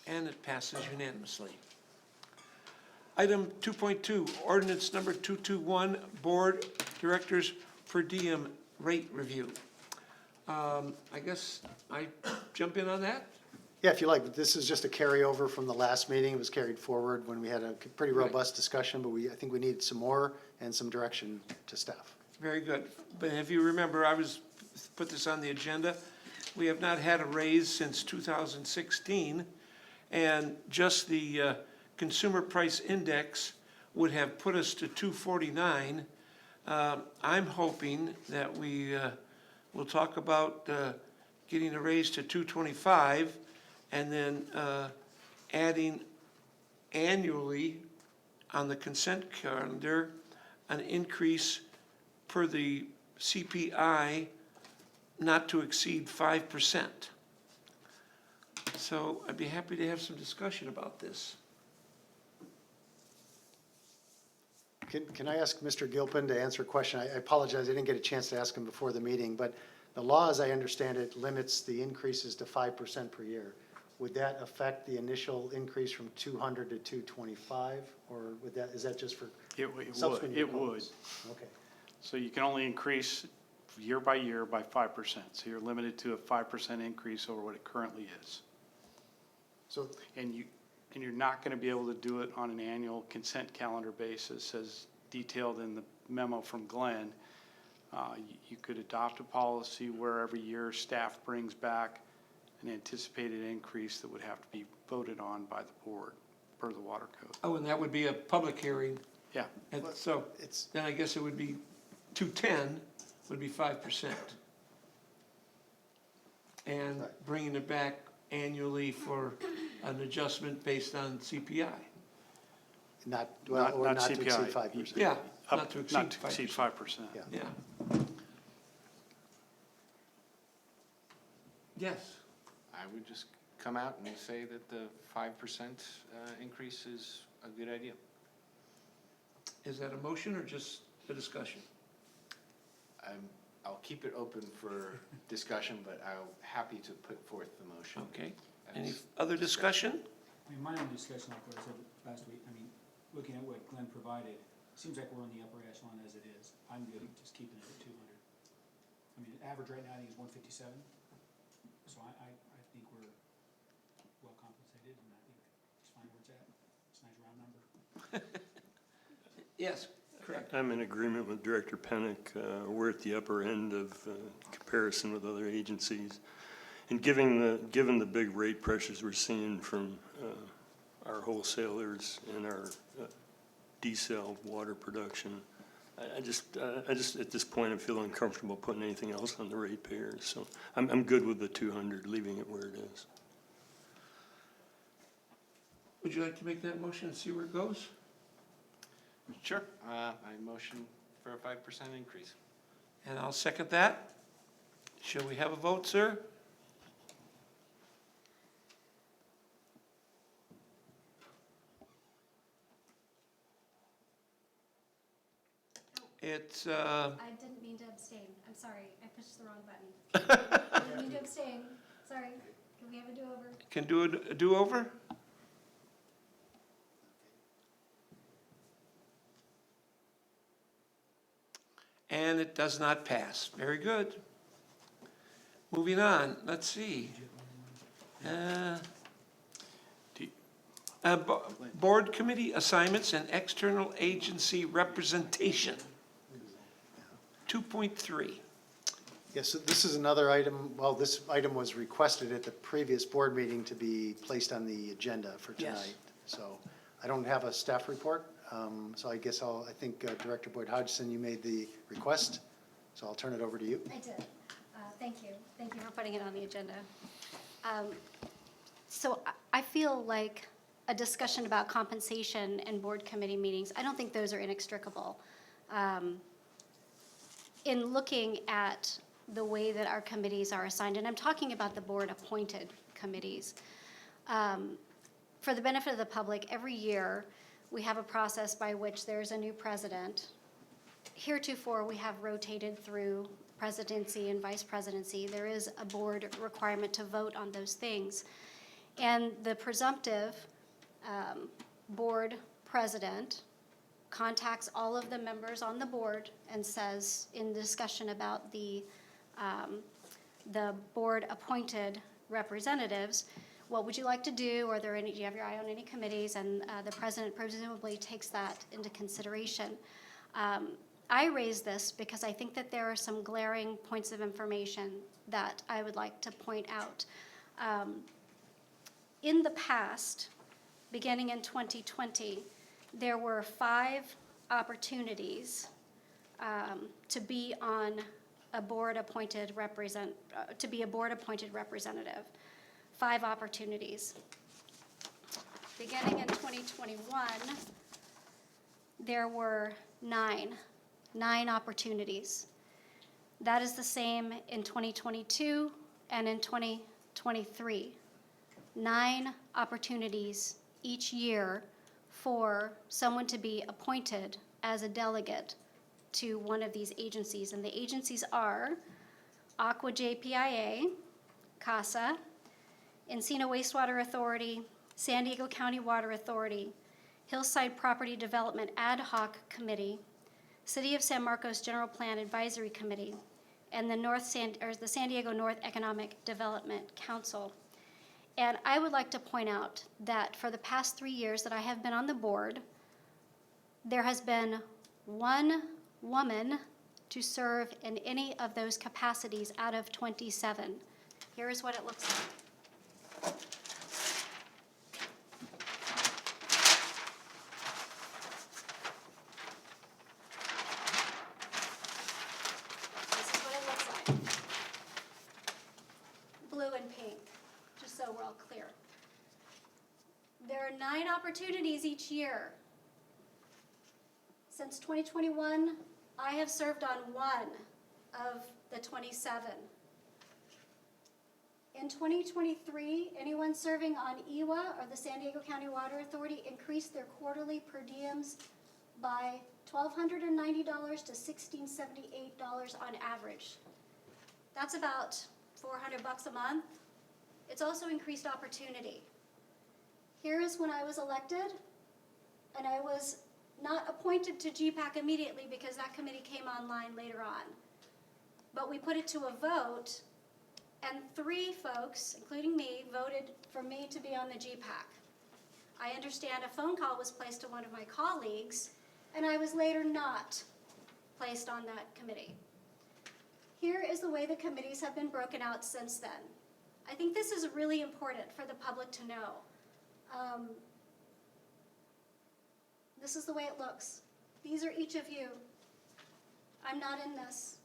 And it passes unanimously. Item 2.2, ordinance number 221, Board Directors per diem rate review. I guess I jump in on that? Yeah, if you like, this is just a carryover from the last meeting. It was carried forward when we had a pretty robust discussion, but I think we needed some more and some direction to staff. Very good. But if you remember, put this on the agenda. We have not had a raise since 2016, and just the consumer price index would have put us to 249. I'm hoping that we will talk about getting a raise to 225, and then adding annually on the consent calendar an increase per the CPI not to exceed 5%. So I'd be happy to have some discussion about this. Can I ask Mr. Gilpin to answer a question? I apologize, I didn't get a chance to ask him before the meeting, but the law, as I understand it, limits the increases to 5% per year. Would that affect the initial increase from 200 to 225, or is that just for subsequent year? It would. Okay. So you can only increase year by 5%. So you're limited to a 5% increase over what it currently is. So, And you're not going to be able to do it on an annual consent calendar basis, as detailed in the memo from Glenn. You could adopt a policy where every year staff brings back an anticipated increase that would have to be voted on by the board per the water code. Oh, and that would be a public hearing. Yeah. And so then I guess it would be 210 would be 5%. And bringing it back annually for an adjustment based on CPI. not to Not exceed CPI. 5%. Yeah, Up- not to exceed Not to exceed 5%. Yeah. Yeah. Yes. I would just come out and say that the 5% increase is a good idea. Is that a motion or just a discussion? I'll keep it open for discussion, but I'm happy to put forth the motion. Okay. Any other discussion? I mean, my own discussion, like what I said last week, I mean, looking at what Glenn provided, seems like we're on the upper echelon as it is. I'm good just keeping it at 200. I mean, the average right now, I think is 157. So I think we're well compensated, and I think it's fine where it's at. It's a nice round number. Yes, correct. I'm in agreement with Director Pennick. We're at the upper end of comparison with other agencies. And given the big rate pressures we're seeing from our wholesalers and our desal water production, I just at this point I feel uncomfortable putting anything else on the ratepayers. So I'm good with the 200, leaving it where it is. Would you like to make that motion and see where it goes? Sure. I motion for a 5% increase. And I'll second that. Shall we have a vote, sir? It's, I didn't mean to abstain. I'm sorry. I pushed the wrong button. I didn't mean to abstain. Sorry. Can we have a do-over? can do a do-over? And it does not pass. Very good. Moving on, let's see. Board committee assignments and external agency representation. 2.3. Yes, so this is another item, well, this item was requested at the previous board meeting to be placed on the agenda for Yes. tonight. So I don't have a staff report, so I guess I think Director Boyd Hodgson, you made the request, so I'll turn it over to you. I did. Thank you. Thank you for putting it on the agenda. So I feel like a discussion about compensation and board committee meetings, I don't think those are inextricable. In looking at the way that our committees are assigned, and I'm talking about the board-appointed committees, for the benefit of the public, every year we have a process by which there's a new president. Heretofore, we have rotated through presidency and vice presidency. There is a board requirement to vote on those things. And the presumptive board president contacts all of the members on the board and says, in discussion about the board-appointed representatives, what would you like to do? Do you have your eye on any committees? And the president presumably takes that into consideration. I raise this because I think that there are some glaring points of information that I would like to point out. In the past, beginning in 2020, there were 5 opportunities to be on a board-appointed representative. 5 opportunities. Beginning in 2021, there were 9 opportunities. That is the same in 2022 and in 2023. 9 opportunities each year for someone to be appointed as a delegate to one of these agencies. And the agencies are Aqua JPIA, CASA, Encino Wastewater Authority, San Diego County Water Authority, Hillside Property Development Ad Hoc Committee, City of San Marcos General Plan Advisory Committee, and the San Diego North Economic Development Council. And I would like to point out that for the past 3 years that I have been on the board, there has been 1 woman to serve in any of those capacities out of 27. Here is what it looks like. This is what it looks like. Blue and pink, just so we're all clear. There are 9 opportunities each year. Since 2021, I have served on 1 of the 27. In 2023, anyone serving on EWA or the San Diego County Water Authority increased their quarterly per diems by $1,290 to $1,678 on average. That's about $400 a month. It's also increased opportunity. Here is when I was elected, and I was not appointed to GPAC immediately because that committee came online later on. But we put it to a vote, and 3 folks, including me, voted for me to be on the GPAC. I understand a phone call was placed to one of my colleagues, and I was later not placed on that committee. Here is the way the committees have been broken out since then. I think this is really important for the public to know. This is the way it looks. These are each of you. I'm not in this.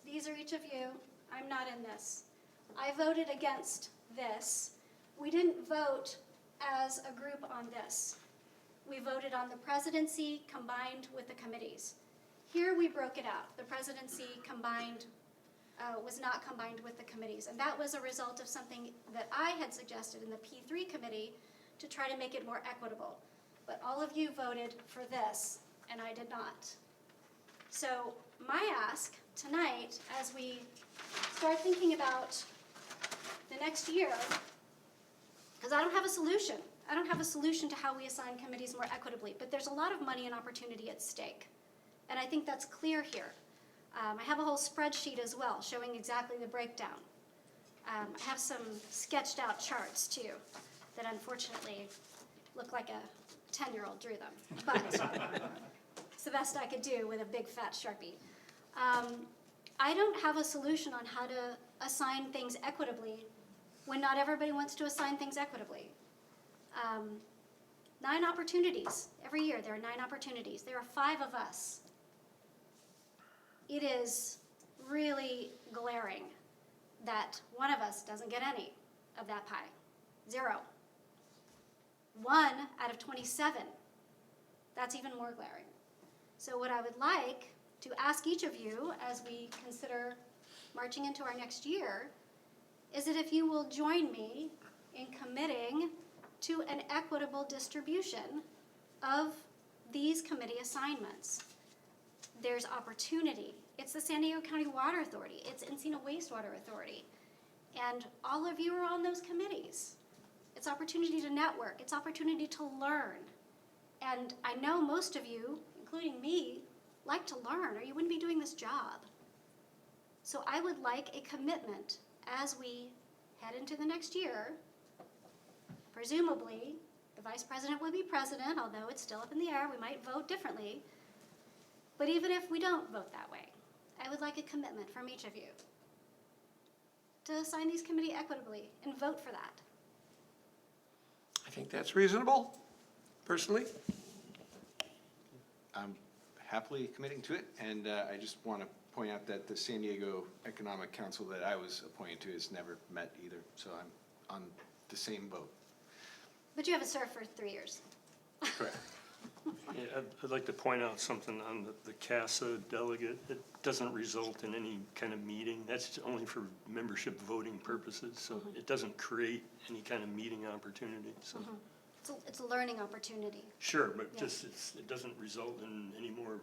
These are each of you. I'm not in this. I voted against this. We didn't vote as a group on this. We voted on the presidency combined with the committees. Here we broke it out. The presidency combined was not combined with the committees. And that was a result of something that I had suggested in the P3 committee to try to make it more equitable. But all of you voted for this, and I did not. So my ask tonight, as we start thinking about the next year, because I don't have a solution. I don't have a solution to how we assign committees more equitably, but there's a lot of money and opportunity at stake. And I think that's clear here. I have a whole spreadsheet as well showing exactly the breakdown. I have some sketched out charts too that unfortunately look like a 10-year-old drew them, but it's the best I could do with a big fat Sharpie. I don't have a solution on how to assign things equitably when not everybody wants to assign things equitably. 9 opportunities. Every year there are 9 opportunities. There are 5 of us. It is really glaring that one of us doesn't get any of that pie. 0. 1 out of 27. That's even more glaring. So what I would like to ask each of you as we consider marching into our next year is that if you will join me in committing to an equitable distribution of these committee assignments. There's opportunity. It's the San Diego County Water Authority. It's Encino Wastewater Authority. And all of you are on those committees. It's opportunity to network. It's opportunity to learn. And I know most of you, including me, like to learn or you wouldn't be doing this job. So I would like a commitment as we head into the next year. Presumably, the vice president would be president, although it's still up in the air. We might vote differently. But even if we don't vote that way, I would like a commitment from each of you to assign these committee equitably and vote for that. I think that's reasonable, personally. I'm happily committing to it, and I just want to point out that the San Diego Economic Council that I was appointed to has never met either, so I'm on the same boat. But you haven't served for 3 years. Correct. Yeah, I'd like to point out something on the CASA delegate. It doesn't result in any kind of meeting. That's only for membership voting purposes, so it doesn't create any kind of meeting opportunity, so. It's a learning opportunity. Sure, but Yeah. just, it doesn't result in any more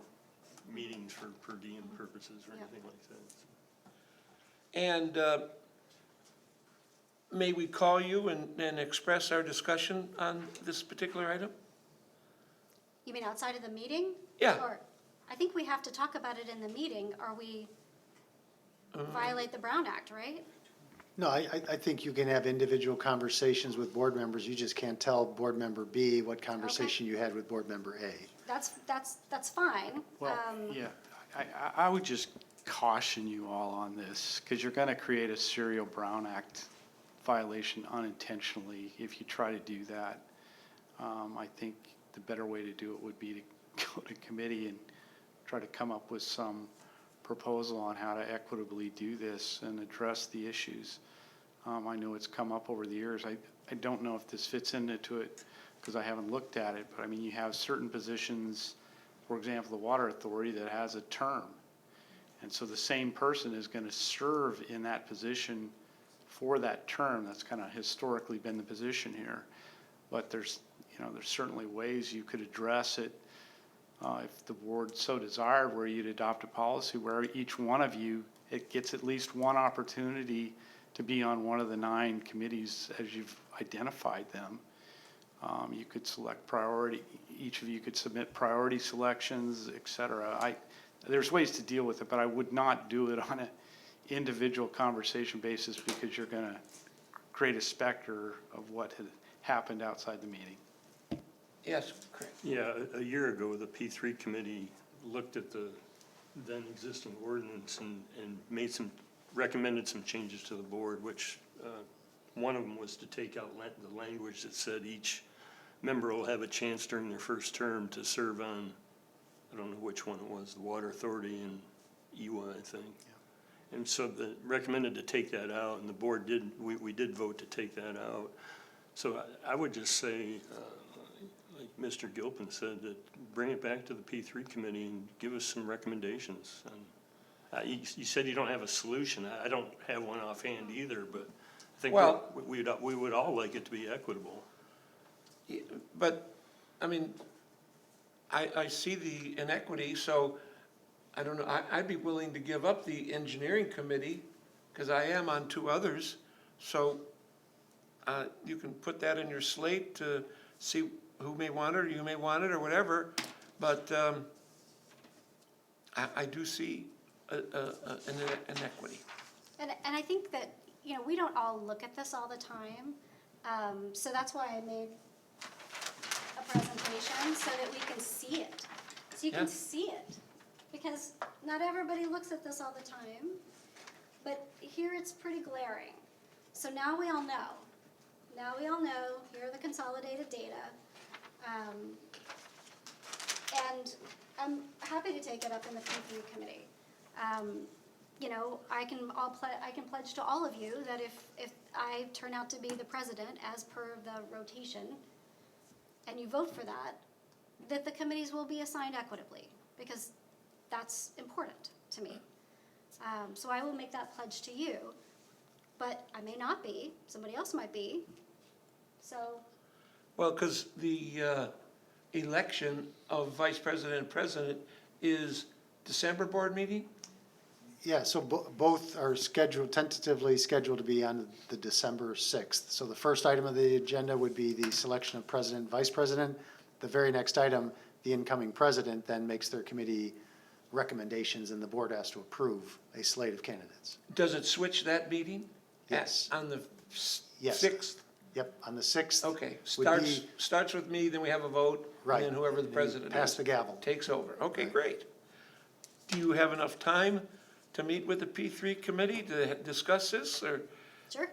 meetings for per diem purposes or Yeah. anything like that. And may we call you and express our discussion on this particular item? You mean outside of the meeting? Yeah. Or, I think we have to talk about it in the meeting, or we violate the Brown Act, right? No, I think you can have individual conversations with board members. You just can't tell board member B what conversation you had with board member A. That's fine. Well, yeah, I would just caution you all on this, because you're going to create a serial Brown Act violation unintentionally if you try to do that. I think the better way to do it would be to go to committee and try to come up with some proposal on how to equitably do this and address the issues. I know it's come up over the years. I don't know if this fits into it because I haven't looked at it, but I mean, you have certain positions, for example, the Water Authority that has a term. And so the same person is going to serve in that position for that term. That's kind of historically been the position here. But there's certainly ways you could address it, if the board so desired, where you'd adopt a policy where each one of you, it gets at least one opportunity to be on one of the 9 committees as you've identified them. You could select priority, each of you could submit priority selections, et cetera. There's ways to deal with it, but I would not do it on an individual conversation basis, because you're gonna create a specter of what had happened outside the meeting. Yes, Craig. Yeah, a year ago, the P3 committee looked at the then existing ordinance and recommended some changes to the board, which one of them was to take out the language that said each member will have a chance during their first term to serve on, I don't know which one it was, the Water Authority and EWA, I think. Yeah. And so recommended to take that out, and the board we did vote to take that out. So I would just say, like Mr. Gilpin said, that bring it back to the P3 committee and give us some recommendations. And you said you don't have a solution. I don't have one offhand either, but I think we would all like it to be equitable. Yeah, but, I mean, I see the inequity, so I don't know, I'd be willing to give up the engineering committee, because I am on 2 others, so you can put that in your slate to see who may want it, or you may want it, or whatever, but I do see an inequity. And I think that, we don't all look at this all the time, so that's why I made a presentation, so that we can see it. So you can see it, because not everybody looks at this all the time, but here it's pretty glaring. So now we all know. Now we all know, here are the consolidated data. And I'm happy to take it up in the P3 committee. I can pledge to all of you that if I turn out to be the president as per the rotation, and you vote for that the committees will be assigned equitably, because that's important to me. So I will make that pledge to you, but I may not be, somebody else might be, so. Well, because the election of vice president and president is December board meeting? Yeah, so both are tentatively scheduled to be on the December 6th. So the first item of the agenda would be the selection of president and vice president. The very next item, the incoming president then makes their committee recommendations, and the board has to approve a slate of candidates. Does it switch that meeting? Yes. On the Yes. 6th? Yep, on the 6th. Okay, would be- starts with me, then we have a vote, Right. and then whoever the president Pass is the gavel. takes over. Okay, Right. great. Do you have enough time to meet with the P3 committee to discuss this, or? Sure.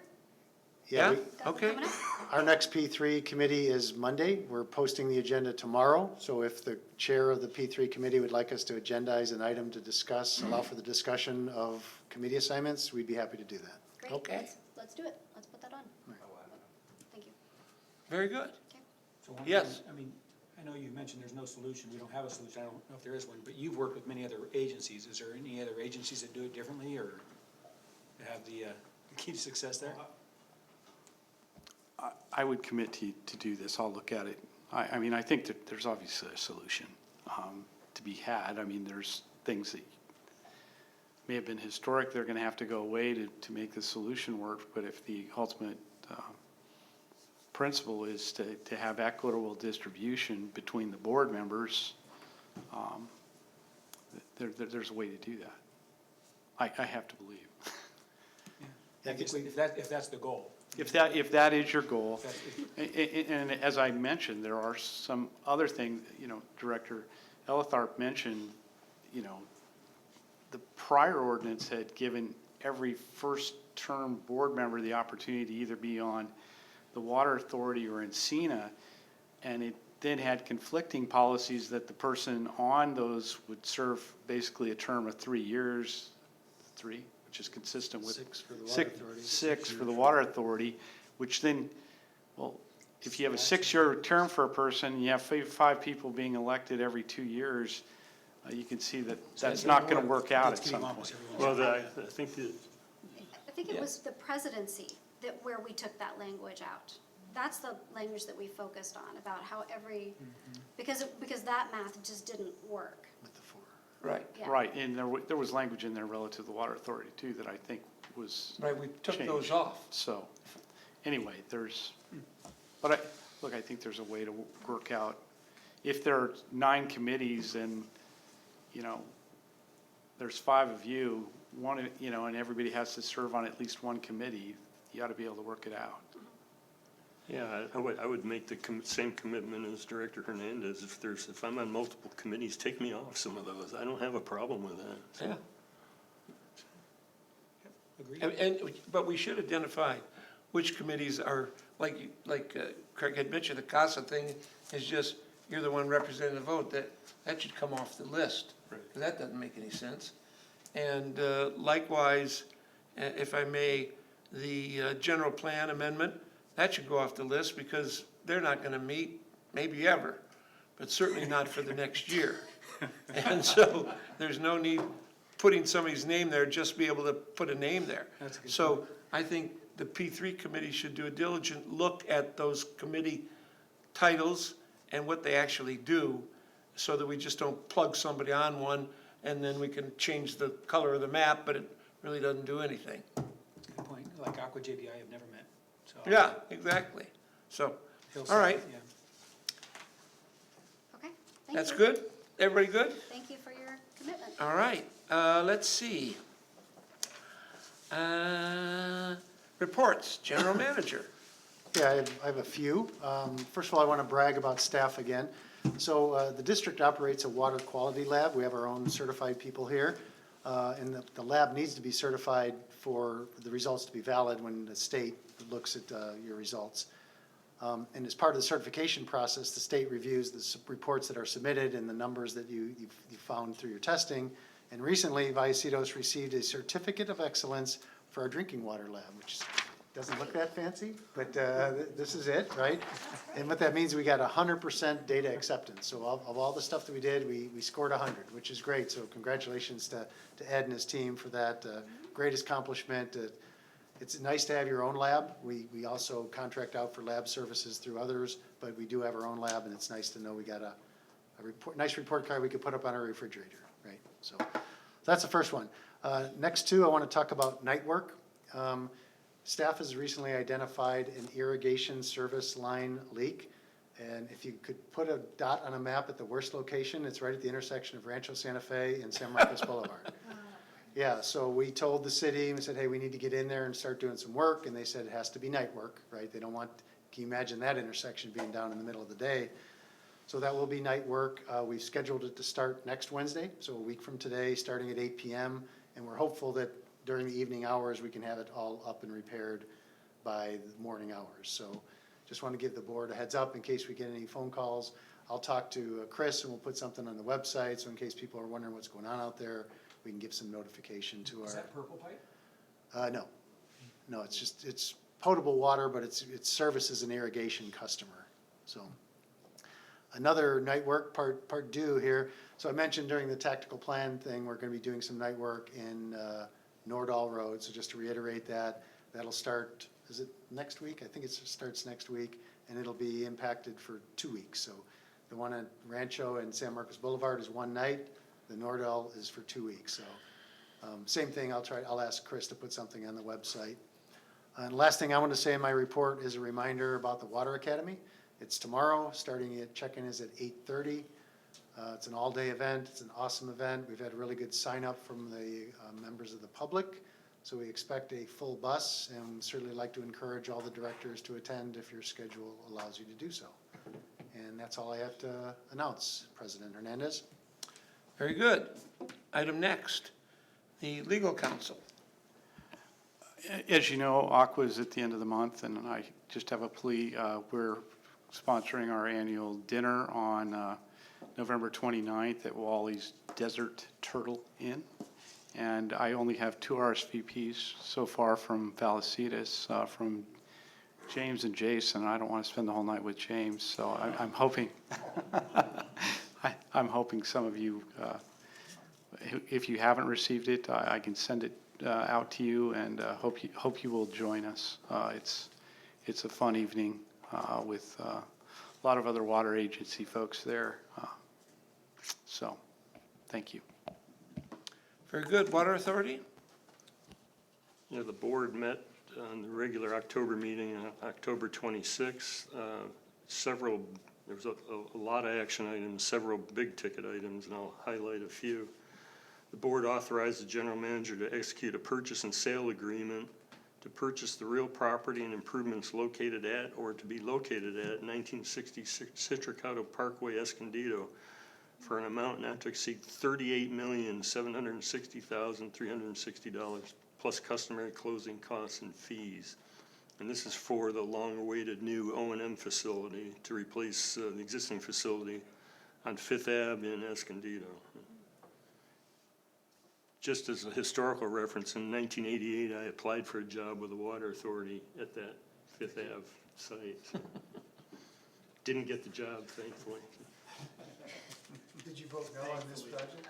Yeah? we- Got one Okay. coming up? Our next P3 committee is Monday. We're posting the agenda tomorrow. So if the chair of the P3 committee would like us to agendize an item to discuss, allow for the discussion of committee assignments, we'd be happy to do that. Great, Okay. let's do it, let's put that on. Thank you. Very good. So one Yes. thing, I mean, I know you mentioned there's no solution, we don't have a solution, I don't know if there is one, but you've worked with many other agencies. Is there any other agencies that do it differently, or have the key to success there? I would commit to do this. I'll look at it. I mean, I think that there's obviously a solution to be had. I mean, there's things that may have been historic, they're going to have to go away to make the solution work. But if the ultimate principle is to have equitable distribution between the board members, there's a way to do that. I have to believe. Yeah, I guess if that's the goal. If that is your goal, and as I mentioned, there are some other things, Director Elitharp mentioned, the prior ordinance had given every first-term board member the opportunity to either be on the Water Authority or Encina, and it then had conflicting policies that the person on those would serve basically a term of 3 years, which is consistent with. 6 for the Water Authority. 6 for the Water Authority, which then, well, if you have a 6-year term for a person, you have 5 people being elected every 2 years, you can see that that's not going to work out at some point. Well, I think that think it Yeah. was the presidency that, where we took that language out. That's the language that we focused on, about how every, because that math just didn't work. With the four. Right, Yeah. Right, and there was language in there relative to the water authority too that I think was right, we took those changed. off. So, anyway, but I think there's a way to work out, if there are 9 committees and, there's 5 of you, one, and everybody has to serve on at least one committee, you ought to be able to work it out. Yeah, I would make the same commitment as Director Hernandez. If I'm on multiple committees, take me off some of those. I don't have a problem with that. So. Yeah. Agreed. But we should identify which committees are, like Craig had mentioned, the CASA thing is just, you're the one representing the vote, that should come off the list. Right. 'Cause that doesn't make any sense. And likewise, if I may, the general plan amendment, that should go off the list because they're not gonna meet, maybe ever, but certainly not for the next year. And so there's no need putting somebody's name there, just be able to put a name there. That's a good So I think the P3 committee should do a diligent look at those committee titles and what they actually do, so that we just don't plug somebody on one and then we can change the color of the map, but it really doesn't do anything. That's a good point. Like Aqua JPI, I've never met, so. Yeah, exactly. So, all right, Yeah. Okay, thank you. that's good? Everybody good? Thank you for your commitment. All right, let's see. Reports, general manager. Yeah, I have a few. First of all, I want to brag about staff again. So the district operates a water quality lab. We have our own certified people here. And the lab needs to be certified for the results to be valid when the state looks at your results. And as part of the certification process, the state reviews the reports that are submitted and the numbers that you found through your testing. And recently, Vallecitos received a certificate of excellence for our drinking water lab, which doesn't look that fancy, but this is it, right? And what that means, we got 100% data acceptance. So of all the stuff that we did, we scored 100, which is great. So congratulations to Ed and his team for that great accomplishment. It's nice to have your own lab. We also contract out for lab services through others, but we do have our own lab, and it's nice to know we got a nice report card we could put up on our refrigerator, right? So that's the first one. Next two, I want to talk about night work. Staff has recently identified an irrigation service line leak. And if you could put a dot on a map at the worst location, it's right at the intersection of Rancho Santa Fe and San Marcos Boulevard. Yeah, so we told the city, we said, hey, we need to get in there and start doing some work, and they said it has to be night work, right? They don't want, can you imagine that intersection being down in the middle of the day? So that will be night work. We've scheduled it to start next Wednesday, so a week from today, starting at 8 p.m. And we're hopeful that during the evening hours, we can have it all up and repaired by the morning hours. So just want to give the board a heads up in case we get any phone calls. I'll talk to Chris and we'll put something on the website, so in case people are wondering what's going on out there, we can give some notification to our. Is that purple pipe? No, it's potable water, but it services an irrigation customer, so. Another night work, part due here. So I mentioned during the tactical plan thing, we're gonna be doing some night work in Nordahl Road. So just to reiterate that, that'll start, is it next week? I think it starts next week, and it'll be impacted for 2 weeks. So the one at Rancho and San Marcos Boulevard is one night, the Nordahl is for 2 weeks. So same thing, I'll ask Chris to put something on the website. And last thing I want to say in my report is a reminder about the Water Academy. It's tomorrow, starting at, check-in is at 8:30. It's an all-day event, it's an awesome event. We've had really good sign-up from the members of the public, so we expect a full bus, and certainly like to encourage all the directors to attend if your schedule allows you to do so. And that's all I have to announce, President Hernandez. Very good. Item next, the legal counsel. As you know, Aqua is at the end of the month, and I just have a plea. We're sponsoring our annual dinner on November 29th at Wally's Desert Turtle Inn. And I only have 2 RSVPs so far from Vallecitos, from James and Jason. I don't want to spend the whole night with James, so I'm hoping, I'm hoping some of you, if you haven't received it, I can send it out to you, and hope you will join us. It's a fun evening with a lot of other water agency folks there. So, thank you. Very good. Water Authority? Yeah, the board met on the regular October meeting on October 26th. There was a lot of action items, several big ticket items, and I'll highlight a few. The board authorized the general manager to execute a purchase and sale agreement to purchase the real property and improvements located at or to be located at 1966 Citricato Parkway, Escondido, for an amount not to exceed $38,760,360 plus customary closing costs and fees. And this is for the long-awaited new O&M facility to replace the existing facility on Fifth Ave in Escondido. Just as a historical reference, in 1988, I applied for a job with the Water Authority at that Fifth Ave site. Didn't get the job, thankfully. Did you vote no on this project?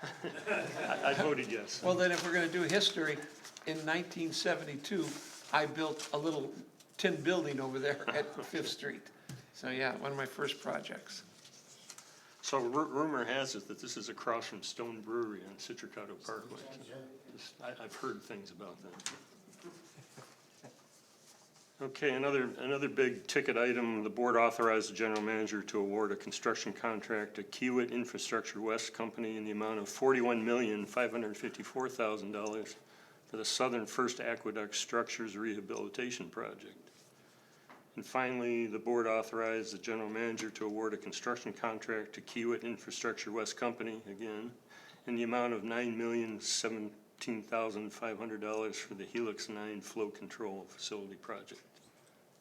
I voted yes. Well, then if we're going to do history, in 1972, I built a little tin building over there at Fifth Street. So yeah, one of my first projects. So rumor has it that this is across from Stone Brewery on Citricato Parkway. I've heard things about that. Okay, another big ticket item, the board authorized the general manager to award a construction contract to Kiewit Infrastructure West Company in the amount of $41,554,000 for the Southern First Aqueduct Structures Rehabilitation Project. And finally, the board authorized the general manager to award a construction contract to Kiewit Infrastructure West Company, again, in the amount of $9,017,500 for the Helix 9 flow control facility project.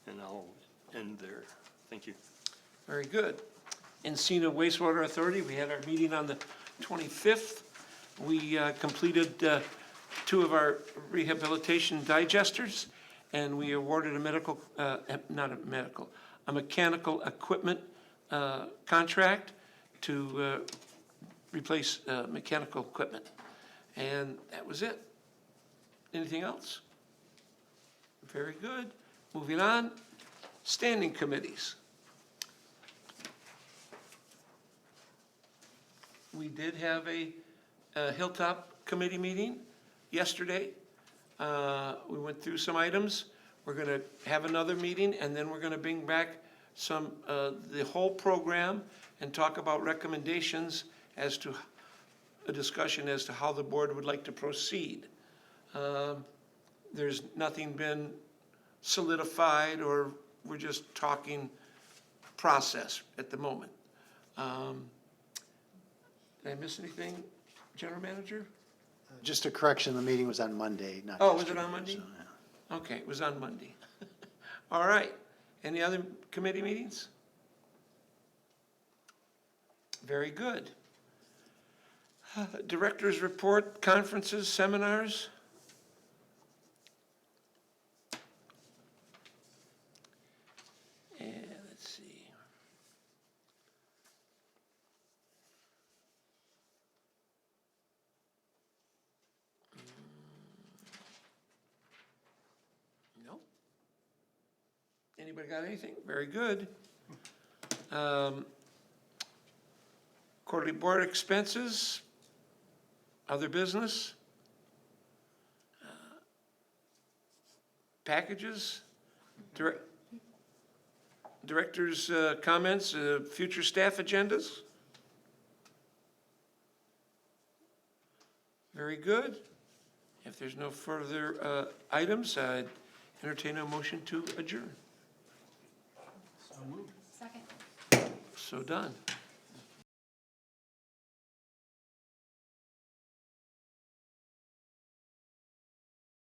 And I'll end there. Thank you. Very good. Encina Wastewater Authority, we had our meeting on the 25th. We completed 2 of our rehabilitation digesters, and we awarded a mechanical equipment contract to replace mechanical equipment. And that was it. Anything else? Very good. Moving on, standing committees. We did have a Hilltop Committee meeting yesterday. We went through some items. We're going to have another meeting, and then we're going to bring back the whole program and talk about recommendations as to a discussion as to how the board would like to proceed. There's nothing been solidified, or we're just talking process at the moment. Did I miss anything, General Manager? Just a correction, the meeting was on Monday, not Oh, was it yesterday, on Monday? so, yeah. Okay, it was on Monday. All right. Any other committee meetings? Very good. Director's report, conferences, seminars? And let's see. No. Anybody got anything? Very good. Quarterly board expenses, other business, packages, director's comments, future staff agendas. Very good. If there's no further items, I'd entertain a motion to adjourn. Second. So done.